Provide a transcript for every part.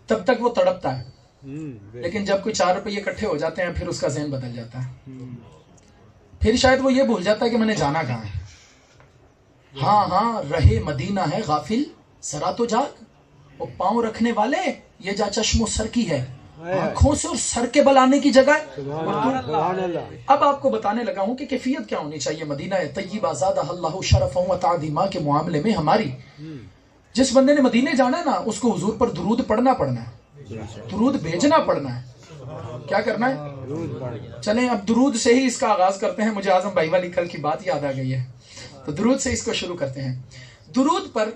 تب تک وہ تڑپتا ہے، لیکن جب کوئی 4 روپے اکٹھے ہو جاتے ہیں پھر اس کا ذہن بدل جاتا ہے، پھر شاید وہ یہ بھول جاتا ہے کہ میں نے جانا کہاں ہے۔ ہاں ہاں رہے مدینہ ہے غافل سرا تو جاگ، وہ پاؤں رکھنے والے یہ جا چشم و سر کی ہے، آنکھوں سے اور سر کے بل آنے کی جگہ ہے۔ اب آپ کو بتانے لگا ہوں کہ کیفیت کیا ہونی چاہیے مدینہ طیبہ زادہ اللہ شرفا و تعظیما کے معاملے میں ہماری۔ جس بندے نے مدینے جانا ہے نا اس کو حضور پر درود پڑھنا ہے، درود بھیجنا پڑنا ہے۔ کیا کرنا ہے؟ چلیں اب درود سے ہی اس کا آغاز کرتے ہیں۔ مجھے اعظم بھائی والی کل کی بات یاد آ گئی ہے، تو درود سے اس کو شروع کرتے ہیں۔ درود پر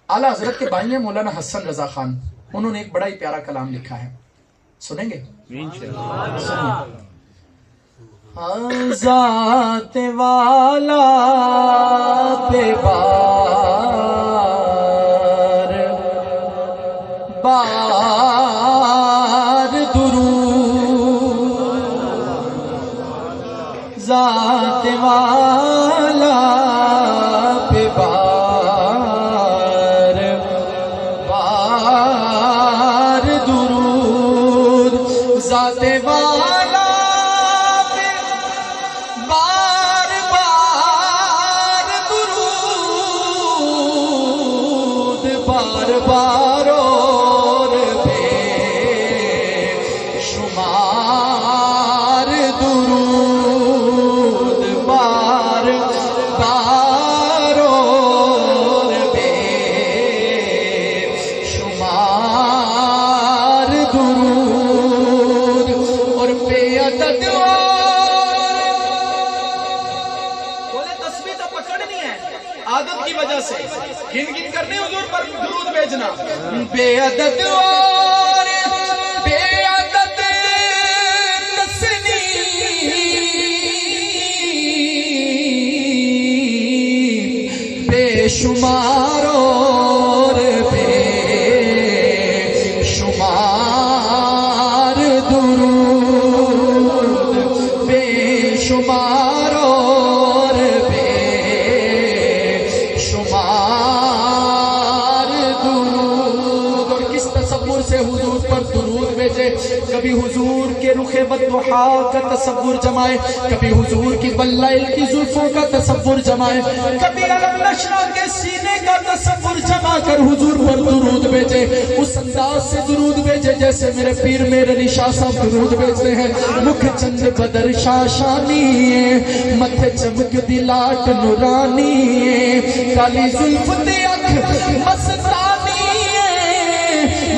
اعلیٰ حضرت کے بھائی ہیں مولانا حسن رضا خان، انہوں نے ایک بڑا ہی پیارا کلام لکھا ہے، سنیں گے؟ ذات والا پہ بار درود، ذات والا پہ بار درود، ذات والا پہ بار درود، بار بار اور بے شمار درود، بار بار اور بے شمار درود، اور بے عدد بولے تسبیح تو پکڑنی ہے عادت کی وجہ سے، گن گن کرنے حضور پر درود بھیجنا، بے عدد اور بے عدد تسلیم، بے شمار اور بے شمار درود، بے شمار اور بے شمار درود۔ اور کس تصور سے حضور پر درود بھیجے، کبھی حضور کے رخ بدحا کا تصور جمائے، کبھی حضور کی بلائل کی زلفوں کا تصور جمائے، کبھی علم نشرہ کے سینے کا تصور جما کر حضور پر درود بھیجے، اس انداز سے درود بھیجے جیسے میرے پیر میرے علی شاہ صاحب درود بھیجتے ہیں۔ مکھ چند بدر شاشانی ہے، متھے چمک دی لاٹ نورانی ہے، کالی زلف دی اکھ مستانی ہے،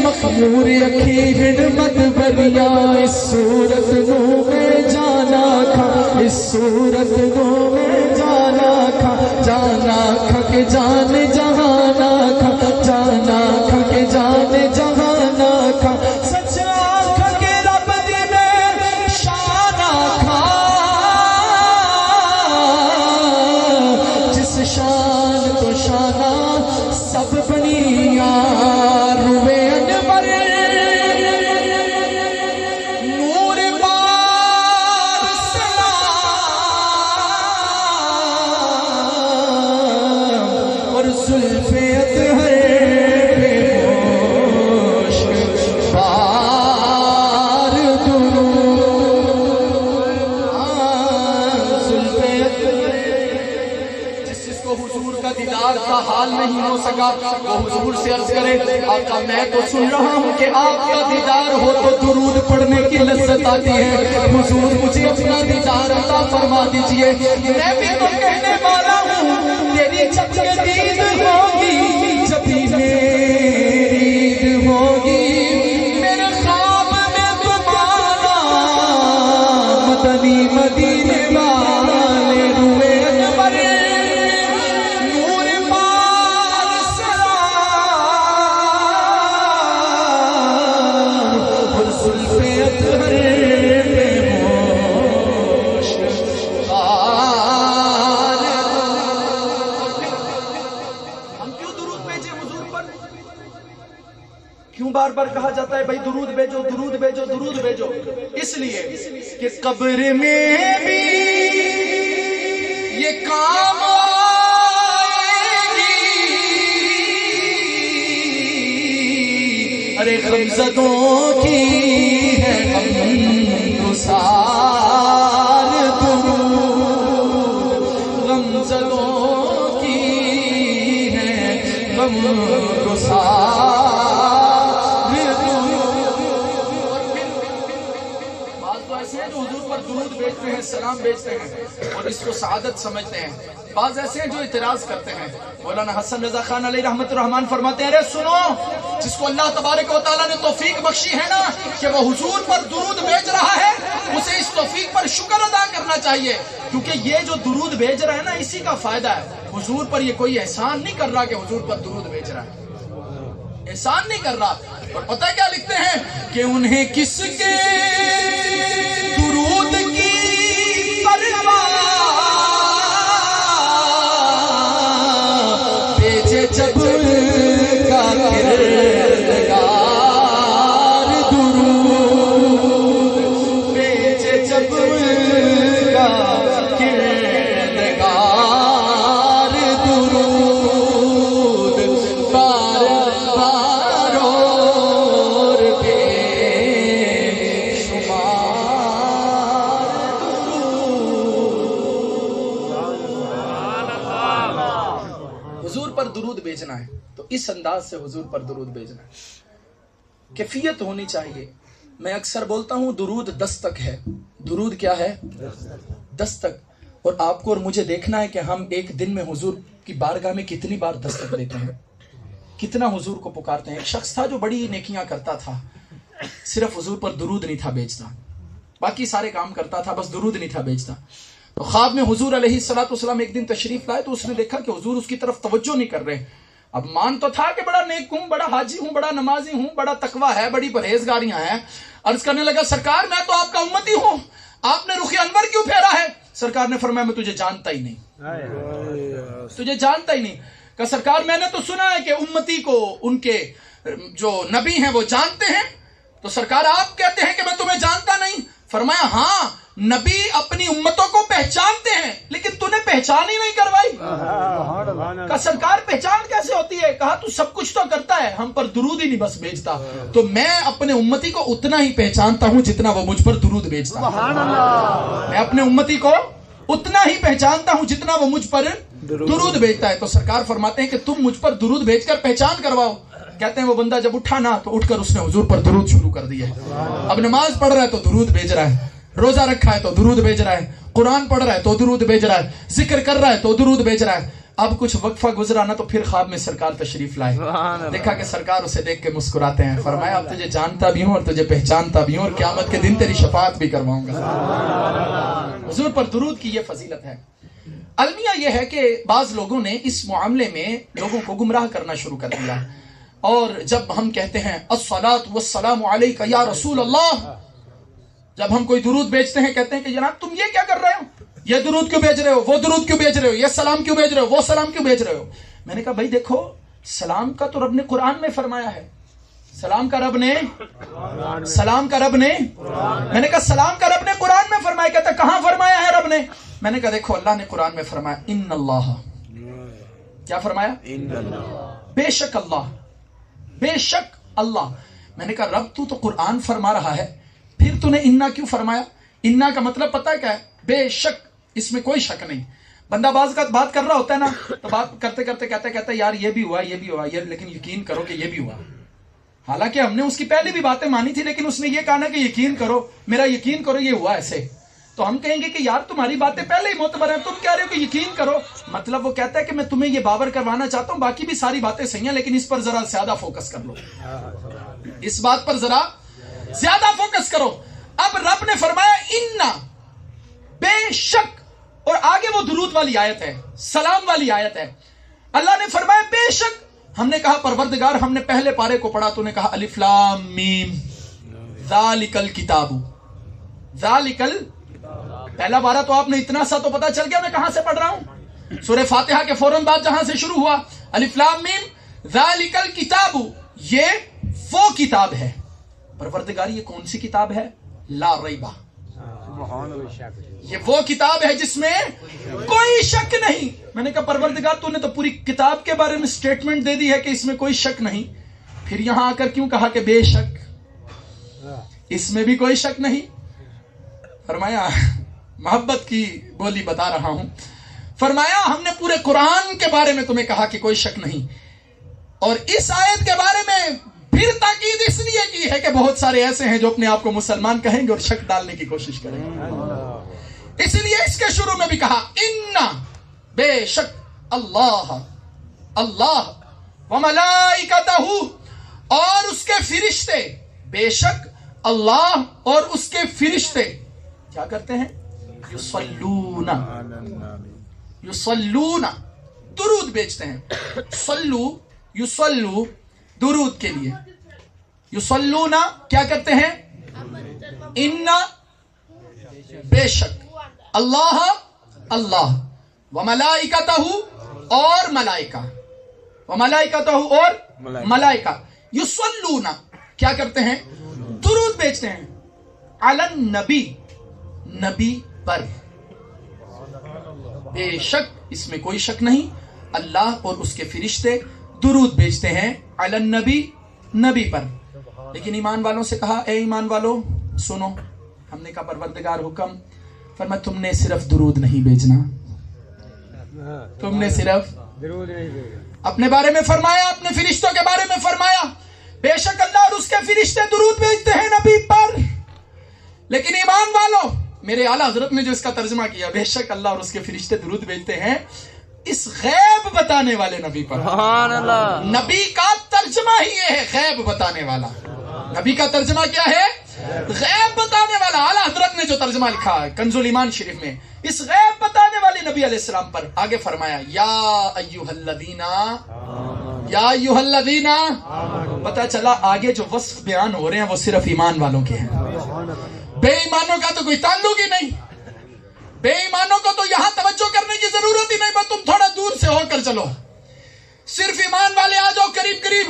مخمور اکھی ہڑمت بریا، اس صورت نو میں جانا کھا، اس صورت نو میں جانا کھا، جانا کھا کہ جان جہانا کھا، جانا کھا کہ جان جہانا کھا، سچا کھا کہ رب دی میں شانا کھا، جس شان تو شانہ سب بنیا، روے انور نور بار سلام، اور زلف اطہر پہ مشک بار درود، زلف اطہر۔ جس کو حضور کا دیدار کا حال نہیں ہو سکا وہ حضور سے عرض کرے آقا میں تو سن رہا ہوں کہ آپ کا دیدار ہو تو درود پڑھنے کی لذت آتی ہے، حضور مجھے اپنا دیدار عطا فرما دیجئے۔ میں بھی تو کہنے والا ہوں تیری جب یہ دید ہوگی، جب ہی میری عید ہوگی، میرے خواب میں تمہارا مدنی مدینے والے روئے انور نور بار سلام، اور زلف اطہر پہ مشک بار۔ ہم کیوں درود بھیجے حضور پر؟ کیوں بار بار کہا جاتا ہے بھائی درود بھیجو درود بھیجو درود بھیجو؟ اس لیے کہ قبر میں بھی یہ کام آئے گی، ارے غمزدوں کی ہے غمگسار درود، غمزدوں کی ہے غمگسار درود بیچتے ہیں، سلام بیچتے ہیں اور اس کو سعادت سمجھتے ہیں۔ بعض ایسے ہیں جو اعتراض کرتے ہیں۔ مولانا حسن رضا خان علیہ رحمت الرحمان فرماتے ہیں ارے سنو، جس کو اللہ تبارک و تعالیٰ نے توفیق بخشی ہے نا کہ وہ حضور پر درود بیچ رہا ہے، اسے اس توفیق پر شکر ادا کرنا چاہیے، کیونکہ یہ جو درود بیچ رہا ہے نا اسی کا فائدہ ہے۔ حضور پر یہ کوئی احسان نہیں کر رہا کہ حضور پر درود بیچ رہا ہے، احسان نہیں کر رہا۔ اور پتہ کیا لکھتے ہیں کہ انہیں کس کے درود کی پرواہ، بیچے جب کا کردگار درود، بیچے جب کا کردگار درود، بار بار اور بے شمار حضور پر درود بیچنا ہے تو اس انداز سے حضور پر درود بیچنا ہے، کیفیت ہونی چاہیے۔ میں اکثر بولتا ہوں درود دستک ہے، درود کیا ہے؟ دستک۔ اور آپ کو اور مجھے دیکھنا ہے کہ ہم ایک دن میں حضور کی بارگاہ میں کتنی بار دستک دیتے ہیں، کتنا حضور کو پکارتے ہیں۔ ایک شخص تھا جو بڑی نیکیاں کرتا تھا، صرف حضور پر درود نہیں تھا بیچتا، باقی سارے کام کرتا تھا، بس درود نہیں تھا بیچتا۔ تو خواب میں حضور علیہ السلام ایک دن تشریف لائے تو اس نے دیکھا کہ حضور اس کی طرف توجہ نہیں کر رہے۔ اب مان تو تھا کہ بڑا نیک ہوں، بڑا حاجی ہوں، بڑا نمازی ہوں، بڑا تقویٰ ہے، بڑی پرہیزگاریاں ہیں۔ عرض کرنے لگا سرکار میں تو آپ کا امتی ہوں، آپ نے رخ انور کیوں پھیرا ہے؟ سرکار نے فرمایا میں تجھے جانتا ہی نہیں، تجھے جانتا ہی نہیں۔ کہا سرکار میں نے تو سنا ہے کہ امتی کو ان کے جو نبی ہیں وہ جانتے ہیں، تو سرکار آپ کہتے ہیں کہ میں تمہیں جانتا نہیں؟ فرمایا ہاں نبی اپنی امتوں کو پہچانتے ہیں لیکن تو نے پہچان ہی نہیں کروائی۔ کہا سرکار پہچان کیسے ہوتی ہے؟ کہا تو سب کچھ تو کرتا ہے، ہم پر درود ہی نہیں بس بیچتا۔ تو میں اپنے امتی کو اتنا ہی پہچانتا ہوں جتنا وہ مجھ پر درود بیچتا ہے، میں اپنے امتی کو اتنا ہی پہچانتا ہوں جتنا وہ مجھ پر درود بیچتا ہے۔ تو سرکار فرماتے ہیں کہ تم مجھ پر درود بیچ کر پہچان کرواؤ۔ کہتے ہیں وہ بندہ جب اٹھا نا تو اٹھ کر اس نے حضور پر درود شروع کر دیا ہے۔ اب نماز پڑھ رہا ہے تو درود بھیج رہا ہے، روزہ رکھا ہے تو درود بھیج رہا ہے، قرآن پڑھ رہا ہے تو درود بھیج رہا ہے، ذکر کر رہا ہے تو درود بھیج رہا ہے۔ اب کچھ وقفہ گزرا نا تو پھر خواب میں سرکار تشریف لائے، دیکھا کہ سرکار اسے دیکھ کے مسکراتے ہیں، فرمایا اب تجھے جانتا بھی ہوں اور تجھے پہچانتا بھی ہوں اور قیامت کے دن تیری شفاعت بھی کرواؤں گا۔ حضور پر درود کی یہ فضیلت ہے۔ المیہ یہ ہے کہ بعض لوگوں نے اس معاملے میں لوگوں کو گمراہ کرنا شروع کر دیا، اور جب ہم کہتے ہیں الصلاۃ والسلام علیک یا رسول اللہ، جب ہم کوئی درود بیچتے ہیں کہتے ہیں کہ جناب تم یہ کیا کر رہے ہو، یہ درود کیوں بیچ رہے ہو، وہ درود کیوں بیچ رہے ہو، یہ سلام کیوں بیچ رہے ہو، وہ سلام کیوں بیچ رہے ہو۔ میں نے کہا بھائی دیکھو سلام کا تو رب نے قرآن میں فرمایا ہے، سلام کا رب نے میں نے کہا سلام کا رب نے قرآن میں فرمایا، کہتا کہاں فرمایا ہے رب نے؟ میں نے کہا دیکھو اللہ نے قرآن میں فرمایا ان اللہ، کیا فرمایا؟ بے شک اللہ، بے شک اللہ۔ میں نے کہا رب تو قرآن فرما رہا ہے، پھر تو نے انا کیوں فرمایا؟ انا کا مطلب پتہ ہے کیا ہے؟ بے شک، اس میں کوئی شک نہیں۔ بندہ بعض کا بات کر رہا ہوتا ہے نا تو بات کرتے کرتے کہتا ہے یار یہ بھی ہوا لیکن یقین کرو کہ یہ بھی ہوا، حالانکہ ہم نے اس کی پہلے بھی باتیں مانی تھی لیکن اس نے یہ کہا نا کہ یقین کرو، میرا یقین کرو یہ ہوا ایسے، تو ہم کہیں گے کہ یار تمہاری باتیں پہلے ہی معتبر ہیں، تم کہہ رہے ہو کہ یقین کرو، مطلب وہ کہتا ہے کہ میں تمہیں یہ باور کروانا چاہتا ہوں، باقی بھی ساری باتیں صحیح ہیں لیکن اس پر ذرا زیادہ فوکس کر لو، اس بات پر ذرا زیادہ فوکس کرو۔ اب رب نے فرمایا انا، بے شک، اور آگے وہ درود والی آیت ہے، سلام والی آیت ہے، اللہ نے فرمایا بے شک۔ ہم نے کہا پروردگار ہم نے پہلے پارے کو پڑھا تو نے کہا الف لام میم ذالک الکتاب، ذالک پہلا بارہ تو آپ نے اتنا سا تو پتا چل گیا میں کہاں سے پڑھ رہا ہوں، سورہ فاتحہ کے فوراً بعد جہاں سے شروع ہوا الف لام میم ذالک الکتاب، یہ وہ کتاب ہے، پروردگار یہ کون سی کتاب ہے؟ لا ریبہ، یہ وہ کتاب ہے جس میں کوئی شک نہیں۔ میں نے کہا پروردگار تو نے تو پوری کتاب کے بارے میں سٹیٹمنٹ دے دی ہے کہ اس میں کوئی شک نہیں، پھر یہاں آ کر کیوں کہا کہ بے شک؟ اس میں بھی کوئی شک نہیں. فرمایا محبت کی بولی بتا رہا ہوں. فرمایا ہم نے پورے قرآن کے بارے میں تمہیں کہا کہ کوئی شک نہیں, اور اس آیت کے بارے میں پھر تاکید اس لیے کی ہے کہ بہت سارے ایسے ہیں جو اپنے آپ کو مسلمان کہیں گے اور شک ڈالنے کی کوشش کریں گے. اس لیے اس کے شروع میں بھی کہا اِنَّا, بے شک, اللہ وملائکتہ, اور اس کے فرشتے, بے شک اللہ اور اس کے فرشتے کیا کرتے ہیں؟ یصلون, درود بھیجتے ہیں. یصلو درود کے لیے, یصلون کیا کرتے ہیں؟ اِنَّا, بے شک, اللہ, وملائکتہ, اور ملائکہ, وملائکتہ, اور ملائکہ, یصلون کیا کرتے ہیں؟ درود بھیجتے ہیں, علی النبی, نبی پر. بے شک, اس میں کوئی شک نہیں, اللہ اور اس کے فرشتے درود بھیجتے ہیں علی النبی, نبی پر. لیکن ایمان والوں سے کہا اے ایمان والو سنو. ہم نے کہا پروردگار حکم. فرمایا تم نے صرف درود نہیں بھیجنا, تم نے صرف درود نہیں بھیجنا. اپنے بارے میں فرمایا, اپنے فرشتوں کے بارے میں فرمایا بے شک اللہ اور اس کے فرشتے درود بھیجتے ہیں نبی پر. لیکن ایمان والو, میرے اعلیٰ حضرت نے جو اس کا ترجمہ کیا, بے شک اللہ اور اس کے فرشتے درود بھیجتے ہیں اس غیب بتانے والے نبی پر. سبحان اللہ. نبی کا ترجمہ ہی یہ ہے, غیب بتانے والا. نبی کا ترجمہ کیا ہے؟ غیب بتانے والا. اعلیٰ حضرت نے جو ترجمہ لکھا ہے کنز الایمان شریف میں, اس غیب بتانے والے نبی علیہ السلام پر آگے فرمایا یا ایھا الذین, یا ایھا الذین. پتہ چلا آگے جو وصف بیان ہو رہے ہیں وہ صرف ایمان والوں کے ہیں, بے ایمانوں کا تو کوئی تعلق ہی نہیں. بے ایمانوں کو تو یہاں توجہ کرنے کی ضرورت ہی نہیں, بس تم تھوڑا دور سے ہو کر چلو. صرف ایمان والے آ جاؤ قریب قریب.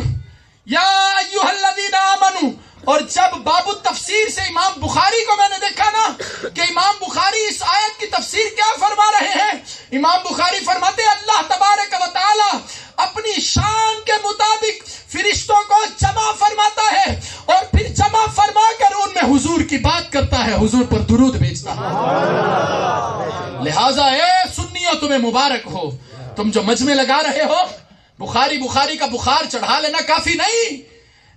یا ایھا الذین آمنوا. اور جب باب التفسیر سے امام بخاری کو میں نے دیکھا نا کہ امام بخاری اس آیت کی تفسیر کیا فرما رہے ہیں, امام بخاری فرماتے اللہ تبارک و تعالی اپنی شان کے مطابق فرشتوں کو جمع فرماتا ہے اور پھر جمع فرما کر ان میں حضور کی بات کرتا ہے, حضور پر درود بھیجتا ہے. لہٰذا اے سنیو تمہیں مبارک ہو, تم جو مجمع لگا رہے ہو, بخاری کا بخار چڑھا لینا کافی نہیں,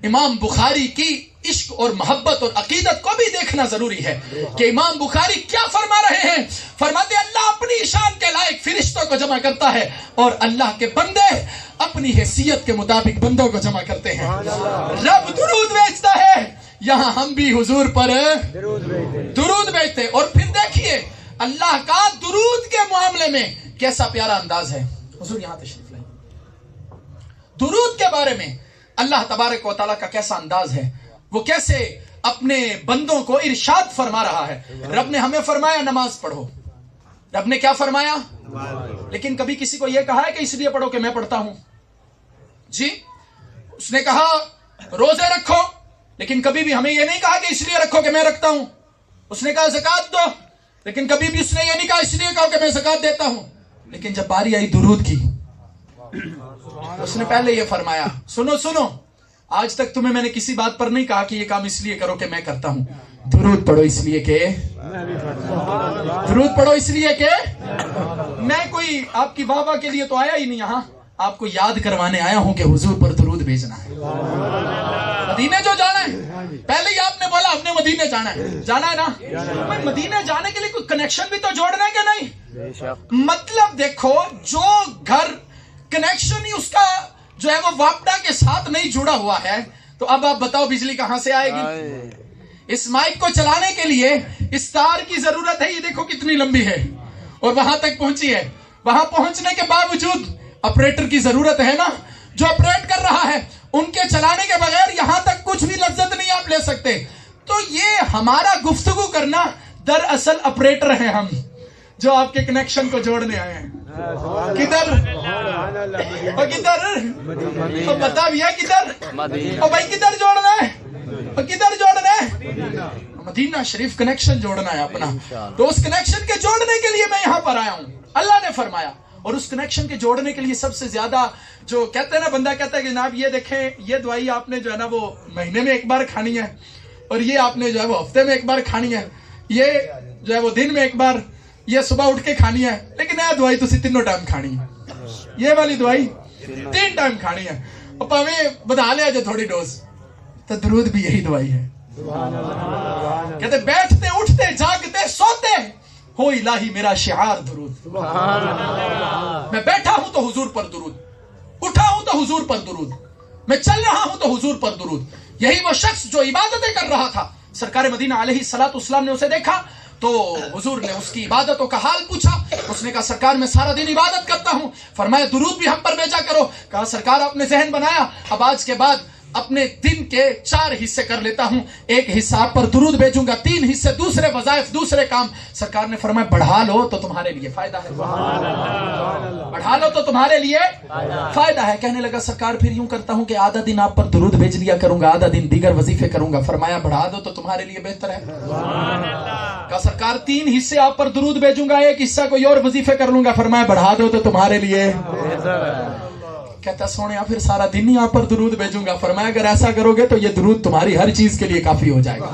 امام بخاری کی عشق اور محبت اور عقیدت کو بھی دیکھنا ضروری ہے کہ امام بخاری کیا فرما رہے ہیں. فرماتے اللہ اپنی شان کے لائق فرشتوں کو جمع کرتا ہے اور اللہ کے بندے اپنی حیثیت کے مطابق بندوں کو جمع کرتے ہیں. رب درود بھیجتا ہے, یہاں ہم بھی حضور پر درود بھیجتے. اور پھر دیکھیے اللہ کا درود کے معاملے میں کیسا پیارا انداز ہے. حضور یہاں تشریف لائیں. درود کے بارے میں اللہ تبارک و تعالیٰ کا کیسا انداز ہے, وہ کیسے اپنے بندوں کو ارشاد فرما رہا ہے. رب نے ہمیں فرمایا نماز پڑھو, رب نے کیا فرمایا, لیکن کبھی کسی کو یہ کہا ہے کہ اس لیے پڑھو کہ میں پڑھتا ہوں؟ جی, اس نے کہا روزے رکھو, لیکن کبھی بھی ہمیں یہ نہیں کہا کہ اس لیے رکھو کہ میں رکھتا ہوں. اس نے کہا زکوٰۃ دو, لیکن کبھی بھی اس نے یہ نہیں کہا اس لیے کہو کہ میں زکوٰۃ دیتا ہوں. لیکن جب باری آئی درود کی, اس نے پہلے یہ فرمایا سنو, آج تک تمہیں میں نے کسی بات پر نہیں کہا کہ یہ کام اس لیے کرو کہ میں کرتا ہوں. درود پڑھو اس لیے کہ, درود پڑھو اس لیے کہ میں کوئی آپ کی واہ واہ کے لیے تو آیا ہی نہیں, یہاں آپ کو یاد کروانے آیا ہوں کہ حضور پر درود بھیجنا ہے. مدینے جو جانا ہے, پہلے ہی آپ نے بولا ہم نے مدینے جانا ہے نا. مدینے جانے کے لیے کوئی کنیکشن بھی تو جوڑنا ہے کہ نہیں؟ مطلب دیکھو, جو گھر کنیکشن ہی اس کا جو ہے وہ واپڈا کے ساتھ نہیں جڑا ہوا ہے, تو اب آپ بتاؤ بجلی کہاں سے آئے گی؟ اس مائک کو چلانے کے لیے اس تار کی ضرورت ہے, یہ دیکھو کتنی لمبی ہے اور وہاں تک پہنچی ہے. وہاں پہنچنے کے باوجود آپریٹر کی ضرورت ہے نا, جو آپریٹ کر رہا ہے. ان کے چلانے کے بغیر یہاں تک کچھ بھی لذت نہیں آپ لے سکتے. تو یہ ہمارا گفتگو کرنا دراصل آپریٹر ہیں ہم, جو آپ کے کنیکشن کو جوڑنے آئے ہیں. کدھر بتا بھیا کدھر, بھائی کدھر جوڑنا ہے, کدھر جوڑنا ہے؟ مدینہ شریف کنیکشن جوڑنا ہے اپنا. تو اس کنیکشن کے جوڑنے کے لیے میں یہاں پر آیا ہوں. اللہ نے فرمایا اور اس کنیکشن کے جوڑنے کے لیے سب سے زیادہ جو کہتے ہیں نا، بندہ کہتا ہے کہ جناب یہ دیکھیں یہ دوائی آپ نے جو ہے نا وہ مہینے میں ایک بار کھانی ہے، اور یہ آپ نے جو ہے وہ ہفتے میں ایک بار کھانی ہے، یہ جو ہے وہ دن میں ایک بار، یہ صبح اٹھ کے کھانی ہے، لیکن یہ دوائی تسی تینوں ٹائم کھانی ہے، یہ والی دوائی 3 ٹائم کھانی ہے، اور پاویں بدا لیا جو تھوڑی ڈوز۔ تو درود بھی یہی دوائی ہے۔ کہتے بیٹھتے اٹھتے جاگتے سوتے ہو الہی میرا شعار درود۔ میں بیٹھا ہوں تو حضور پر درود، اٹھا ہوں تو حضور پر درود، میں چل رہا ہوں تو حضور پر درود۔ یہی وہ شخص جو عبادتیں کر رہا تھا، سرکار مدینہ علیہ السلام نے اسے دیکھا تو حضور نے اس کی عبادتوں کا حال پوچھا۔ اس نے کہا سرکار میں سارا دن عبادت کرتا ہوں۔ فرمایا درود بھی ہم پر بھیجا کرو۔ کہا سرکار آپ نے ذہن بنایا، اب آج کے بعد اپنے دن کے 4 حصے کر لیتا ہوں، 1 حصہ آپ پر درود بھیجوں گا، 3 حصے دوسرے وظائف دوسرے کام۔ سرکار نے فرمایا بڑھا لو تو تمہارے لیے فائدہ ہے، بڑھا لو تو تمہارے لیے فائدہ ہے۔ کہنے لگا سرکار پھر یوں کرتا ہوں کہ آدھا دن آپ پر درود بھیج لیا کروں گا، آدھا دن دیگر وظیفے کروں گا۔ فرمایا بڑھا دو تو تمہارے لیے بہتر ہے۔ کہا سرکار 3 حصے آپ پر درود بھیجوں گا، 1 حصہ کوئی اور وظیفے کر لوں گا۔ فرمایا بڑھا دو تو تمہارے لیے بہتر ہے۔ کہتا سونے پھر سارا دن ہی آپ پر درود بھیجوں گا۔ فرمایا اگر ایسا کرو گے تو یہ درود تمہاری ہر چیز کے لیے کافی ہو جائے گا،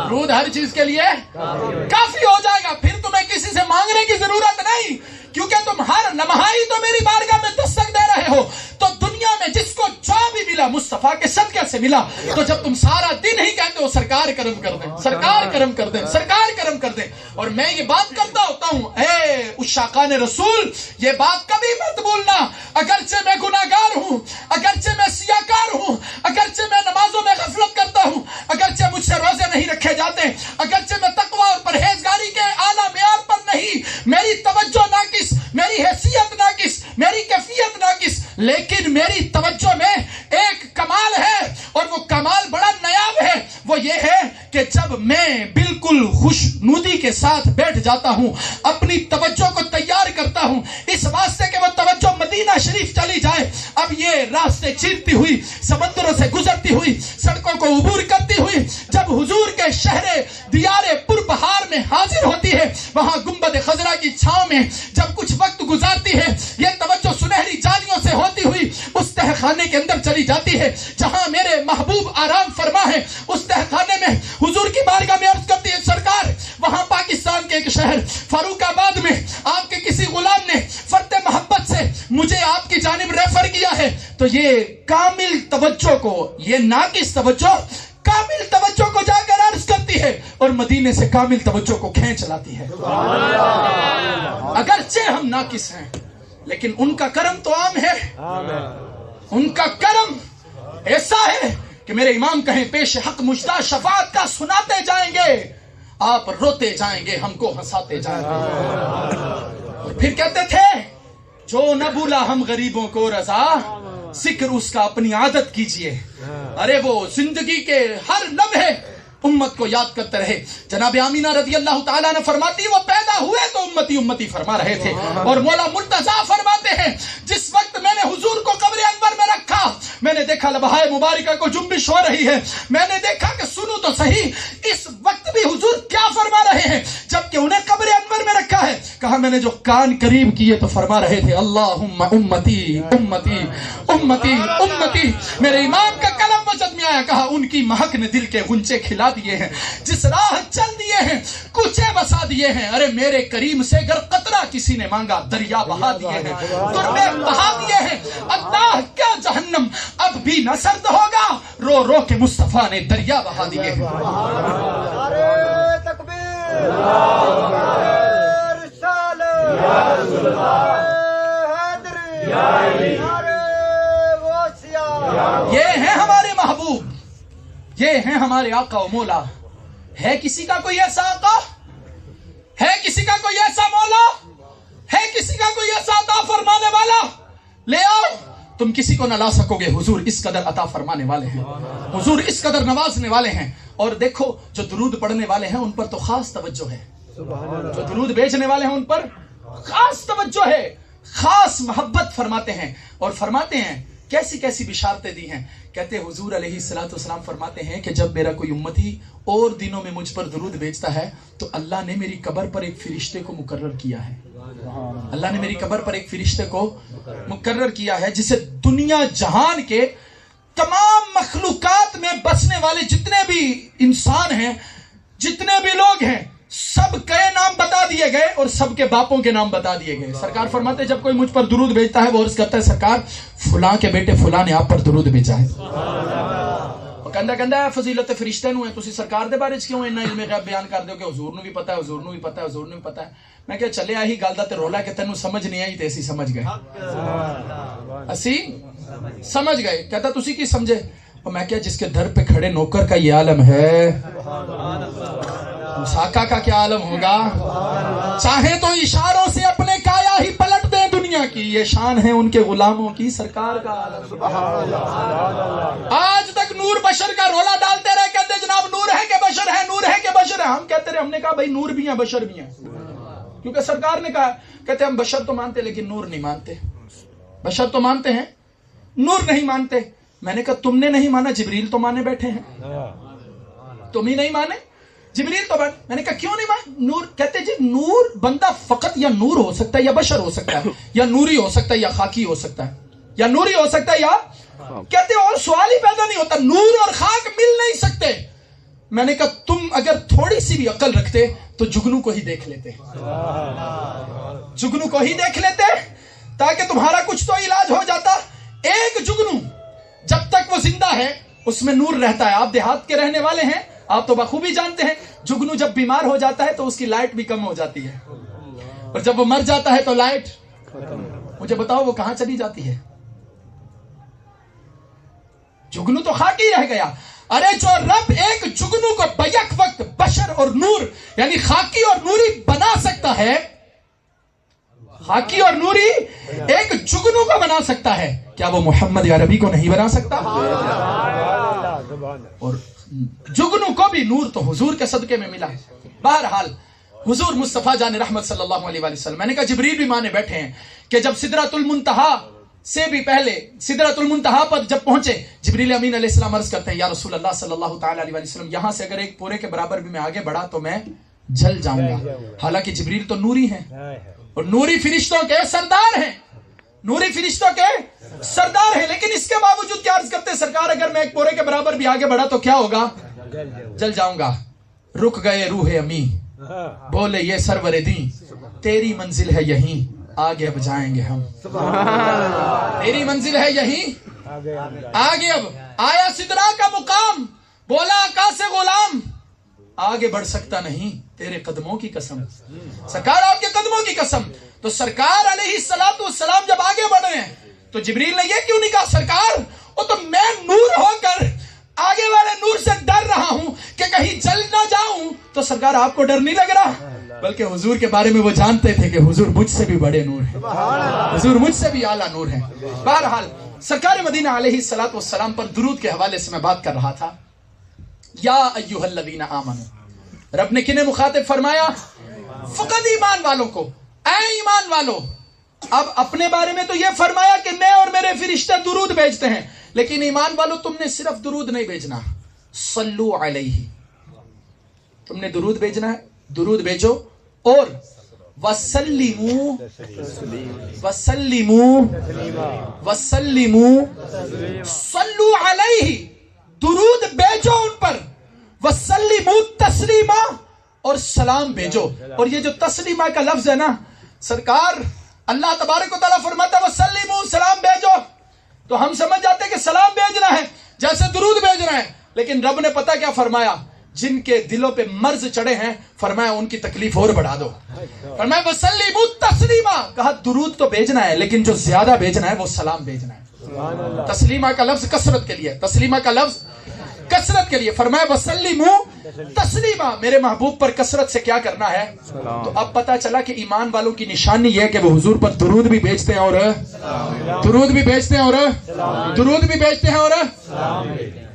درود ہر چیز کے لیے کافی ہو جائے گا، پھر تمہیں کسی سے مانگنے کی ضرورت نہیں، کیونکہ تم ہر لمحہ ہی تو میری بارگاہ میں دستک دے رہے ہو۔ تو دنیا میں جس کو جو بھی ملا مصطفیٰ کے صدقے سے ملا، تو جب تم سارا دن ہی کہتے ہو سرکار کرم کر دیں، سرکار کرم کر دیں، سرکار کرم کر دیں، اور میں یہ بات کرتا ہوتا ہوں اے عشاقان رسول، یہ بات کبھی مت بھولنا، اگرچہ میں گناہگار ہوں، اگرچہ میں سیاکار ہوں، اگرچہ میں نمازوں میں غفلت کرتا ہوں، اگرچہ مجھ سے روزے نہیں رکھے جاتے، اگرچہ میں تقویٰ اور پرہیزگاری کے اعلیٰ معیار پر نہیں، میری توجہ ناقص، میری حیثیت ناقص، میری کیفیت ناقص، لیکن میری توجہ میں ایک کمال ہے، اور وہ کمال بڑا نایاب ہے۔ وہ یہ ہے کہ جب میں بالکل خوشنودی کے ساتھ بیٹھ جاتا ہوں، اپنی توجہ کو تیار کرتا ہوں اس واسطے کہ وہ توجہ مدینہ شریف چلی جائے۔ اب یہ راستے چیرتی ہوئی، سمندروں سے گزرتی ہوئی، سڑکوں کو عبور کرتی ہوئی جب حضور کے شہر دیار پر بہار میں حاضر ہوتی ہے، وہاں گنبد خضرا کی چھاؤں میں جب کچھ وقت گزارتی ہے، یہ توجہ سنہری جالیوں سے ہوتی ہوئی اس تہخانے کے اندر چلی جاتی ہے جہاں میرے محبوب آرام فرما ہے۔ اس تہخانے میں حضور کی بارگاہ میں عرض کرتی ہے سرکار، وہاں پاکستان کے ایک شہر فاروق آباد میں آپ کے کسی غلام نے فرد محبت سے مجھے آپ کی جانب ریفر کیا ہے۔ تو یہ کامل توجہ کو، یہ ناقص توجہ کامل توجہ کو جا کر عرض کرتی ہے، اور مدینے سے کامل توجہ کو کھینچ لاتی ہے۔ اگرچہ ہم ناقص ہیں لیکن ان کا کرم تو عام ہے، ان کا کرم ایسا ہے کہ میرے امام کہیں پیش حق مجدہ شفاعت کا سناتے جائیں گے، آپ روتے جائیں گے، ہم کو ہنساتے جائیں گے۔ اور پھر کہتے تھے جو نہ بھولا ہم غریبوں کو رضا، ذکر اس کا اپنی عادت کیجئے۔ ارے وہ زندگی کے ہر لمحے امت کو یاد کرتے رہے۔ جناب آمینہ رضی اللہ تعالیٰ نے فرماتی وہ پیدا ہوئے تو امتی امتی فرما رہے تھے، اور مولا مرتضیٰ فرماتے ہیں جس وقت میں نے حضور کو قبر انور میں رکھا، میں نے دیکھا لبہائے مبارکہ کو جنبش ہو رہی ہے، میں نے دیکھا کہ سنو تو صحیح اس وقت بھی حضور کیا فرما رہے ہیں جبکہ انہیں قبر انور میں رکھا ہے۔ کہا میں نے جو کان قریب کیے تو فرما رہے تھے اللہم امتی امتی امتی امتی۔ میرے امام کا کلم وجد میں آیا، کہا ان کی مہک نے دل کے غنچے کھلا دیے ہیں، جس راہ چل دیے ہیں کوچے بسا دیے ہیں۔ ارے میرے کریم سے گر قطرہ کسی نے مانگا دریا بہا دیے ہیں، تربے بہا دیے ہیں۔ اللہ کیا جہنم اب بھی نہ سرد ہوگا، رو رو کے مصطفیٰ نے دریا بہا دیے ہیں۔ نعرہ تکبیر، نعرہ رسالت، حیدری، نعرہ غوثیہ۔ یہ ہیں ہمارے محبوب، یہ ہیں ہمارے آقا و مولا۔ ہے کسی کا کوئی ایسا آقا؟ ہے کسی کا کوئی ایسا مولا؟ ہے کسی کا کوئی ایسا عطا فرمانے والا؟ لے آؤ، تم کسی کو نہ لا سکو گے۔ حضور اس قدر عطا فرمانے والے ہیں، حضور اس قدر نوازنے والے ہیں۔ اور دیکھو جو درود پڑھنے والے ہیں ان پر تو خاص توجہ ہے، جو درود بھیجنے والے ہیں ان پر خاص توجہ ہے، خاص محبت فرماتے ہیں۔ اور فرماتے ہیں کیسی کیسی بشارتیں دی ہیں۔ کہتے حضور علیہ السلام فرماتے ہیں کہ جب میرا کوئی امتی اور دنوں میں مجھ پر درود بھیجتا ہے تو اللہ نے میری قبر پر ایک فرشتے کو مقرر کیا ہے۔ اللہ نے میری قبر پر ایک فرشتے کو مقرر کیا ہے جسے دنیا جہان کے تمام مخلوقات میں بسنے والے جتنے بھی انسان ہیں، جتنے بھی لوگ ہیں، سب کے نام بتا دیے گئے اور سب کے باپوں کے نام بتا دیے گئے. سرکار فرماتے جب کوئی مجھ پر درود بھیجتا ہے وہ عرض کرتا ہے سرکار فلاں کے بیٹے فلاں نے آپ پر درود بھیجا ہے. کہندا ہے فضیلت فرشتے نو ہے تسی سرکار دے بارے چ کیوں اتنا علم غیب بیان کر دیو کہ حضور نو بھی پتہ ہے، حضور نو بھی پتہ ہے، حضور نو بھی پتہ ہے. میں کہ چلے آہی گل دا تے رولا کہ تینوں سمجھ نہیں آئی تے اسی سمجھ گئے، اسی سمجھ گئے. کہتا تسی کی سمجھے؟ اور میں کیا جس کے در پہ کھڑے نوکر کا یہ عالم ہے، مساکا کا کیا عالم ہوگا؟ چاہے تو اشاروں سے اپنے کایا ہی پلٹ دیں دنیا کی، یہ شان ہے ان کے غلاموں کی، سرکار کا عالم. آج تک نور بشر کا رولا ڈالتے رہے، کہتے جناب نور ہے کہ بشر ہے، نور ہے کہ بشر ہے. ہم کہتے رہے، ہم نے کہا بھائی نور بھی ہیں بشر بھی ہیں، کیونکہ سرکار نے کہا. کہتے ہم بشر تو مانتے لیکن نور نہیں مانتے. بشر تو مانتے ہیں، نور نہیں مانتے. میں نے کہا تم نے نہیں مانا، جبریل تو مانے بیٹھے ہیں، تم ہی نہیں مانے، جبریل تو میں نے کہا کیوں نہیں مانے؟ نور. کہتے جی نور بندہ فقط یا نور ہو سکتا ہے یا بشر ہو سکتا ہے، یا نوری ہو سکتا ہے یا خاکی ہو سکتا ہے، یا نوری ہو سکتا ہے یا. کہتے اور سوال ہی پیدا نہیں ہوتا، نور اور خاک مل نہیں سکتے. میں نے کہا تم اگر تھوڑی سی بھی عقل رکھتے تو جگنو کو ہی دیکھ لیتے، جگنو کو ہی دیکھ لیتے تاکہ تمہارا کچھ تو علاج ہو جاتا. ایک جگنو جب تک وہ زندہ ہے اس میں نور رہتا ہے. آپ دیہات کے رہنے والے ہیں، آپ تو بخوبی جانتے ہیں جگنو جب بیمار ہو جاتا ہے تو اس کی لائٹ بھی کم ہو جاتی ہے، اور جب وہ مر جاتا ہے تو لائٹ. مجھے بتاؤ وہ کہاں چلی جاتی ہے؟ جگنو تو خاکی رہ گیا. ارے جو رب ایک جگنو کو بیک وقت بشر اور نور یعنی خاکی اور نوری بنا سکتا ہے، خاکی اور نوری ایک جگنو کو بنا سکتا ہے، کیا وہ محمد عربی کو نہیں بنا سکتا؟ اور جگنو کو بھی نور تو حضور کے صدقے میں ملا ہے. بہرحال حضور مصطفیٰ جان رحمت صلی اللہ علیہ وسلم، میں نے کہا جبریل بھی مانے بیٹھے ہیں کہ جب سدرۃ المنتہا سے بھی پہلے سدرۃ المنتہا پر جب پہنچے جبریل امین علیہ السلام عرض کرتے ہیں یا رسول اللہ صلی اللہ تعالی علیہ وسلم یہاں سے اگر ایک پورے کے برابر بھی میں آگے بڑھا تو میں جل جاؤں گا. حالانکہ جبریل تو نوری ہیں اور نوری فرشتوں کے سردار ہیں، نوری فرشتوں کے سردار ہیں، لیکن اس کے باوجود کیا عرض کرتے سرکار اگر میں ایک پورے کے برابر بھی آگے بڑھا تو کیا ہوگا؟ جل جاؤں گا. رک گئے روح امی، بولے یہ سرور دین تیری منزل ہے یہیں، آگے اب جائیں گے ہم. تیری منزل ہے یہیں، آگے اب. آیا سدرا کا مقام، بولا آقا سے غلام آگے بڑھ سکتا نہیں تیرے قدموں کی قسم. سرکار آپ کے قدموں کی قسم. تو سرکار علیہ السلام جب آگے بڑھ رہے ہیں تو جبریل نے یہ کیوں نہیں کہا سرکار وہ تو میں نور ہو کر آگے والے نور سے ڈر رہا ہوں کہ کہیں جل نہ جاؤں، تو سرکار آپ کو ڈر نہیں لگ رہا؟ بلکہ حضور کے بارے میں وہ جانتے تھے کہ حضور مجھ سے بھی بڑے نور ہیں، حضور مجھ سے بھی اعلیٰ نور ہیں. بہرحال سرکار مدینہ علیہ السلام پر درود کے حوالے سے میں بات کر رہا تھا. یا ایھا الذین آمنوا، رب نے کنہیں مخاطب فرمایا؟ فقط ایمان والوں کو. اے ایمان والو، اب اپنے بارے میں تو یہ فرمایا کہ میں اور میرے فرشتے درود بھیجتے ہیں، لیکن ایمان والو تم نے صرف درود نہیں بھیجنا، صلو علیہ، تم نے درود بھیجنا ہے، درود بھیجو. اور وسلموا صلو علیہ، درود بھیجو ان پر، وسلموا تسلیما، اور سلام بھیجو. اور یہ جو تسلیمہ کا لفظ ہے نا، سرکار اللہ تبارک و تعالیٰ فرماتا ہے وسلموا، سلام بھیجو، تو ہم سمجھ جاتے ہیں کہ سلام بھیجنا ہے جیسے درود بھیجنا ہے، لیکن رب نے پتہ کیا فرمایا؟ جن کے دلوں پہ مرض چڑھے ہیں فرمایا ان کی تکلیف اور بڑھا دو. فرمایا وسلموا تسلیما، کہا درود تو بھیجنا ہے لیکن جو زیادہ بھیجنا ہے وہ سلام بھیجنا ہے. تسلیمہ کا لفظ کثرت کے لیے، تسلیمہ کا لفظ کثرت کے لیے. فرمایا وسلموا تسلیما، میرے محبوب پر کثرت سے کیا کرنا ہے. تو اب پتا چلا کہ ایمان والوں کی نشانی یہ ہے کہ وہ حضور پر درود بھی بھیجتے ہیں اور درود بھی بھیجتے ہیں اور درود بھی بھیجتے ہیں. اور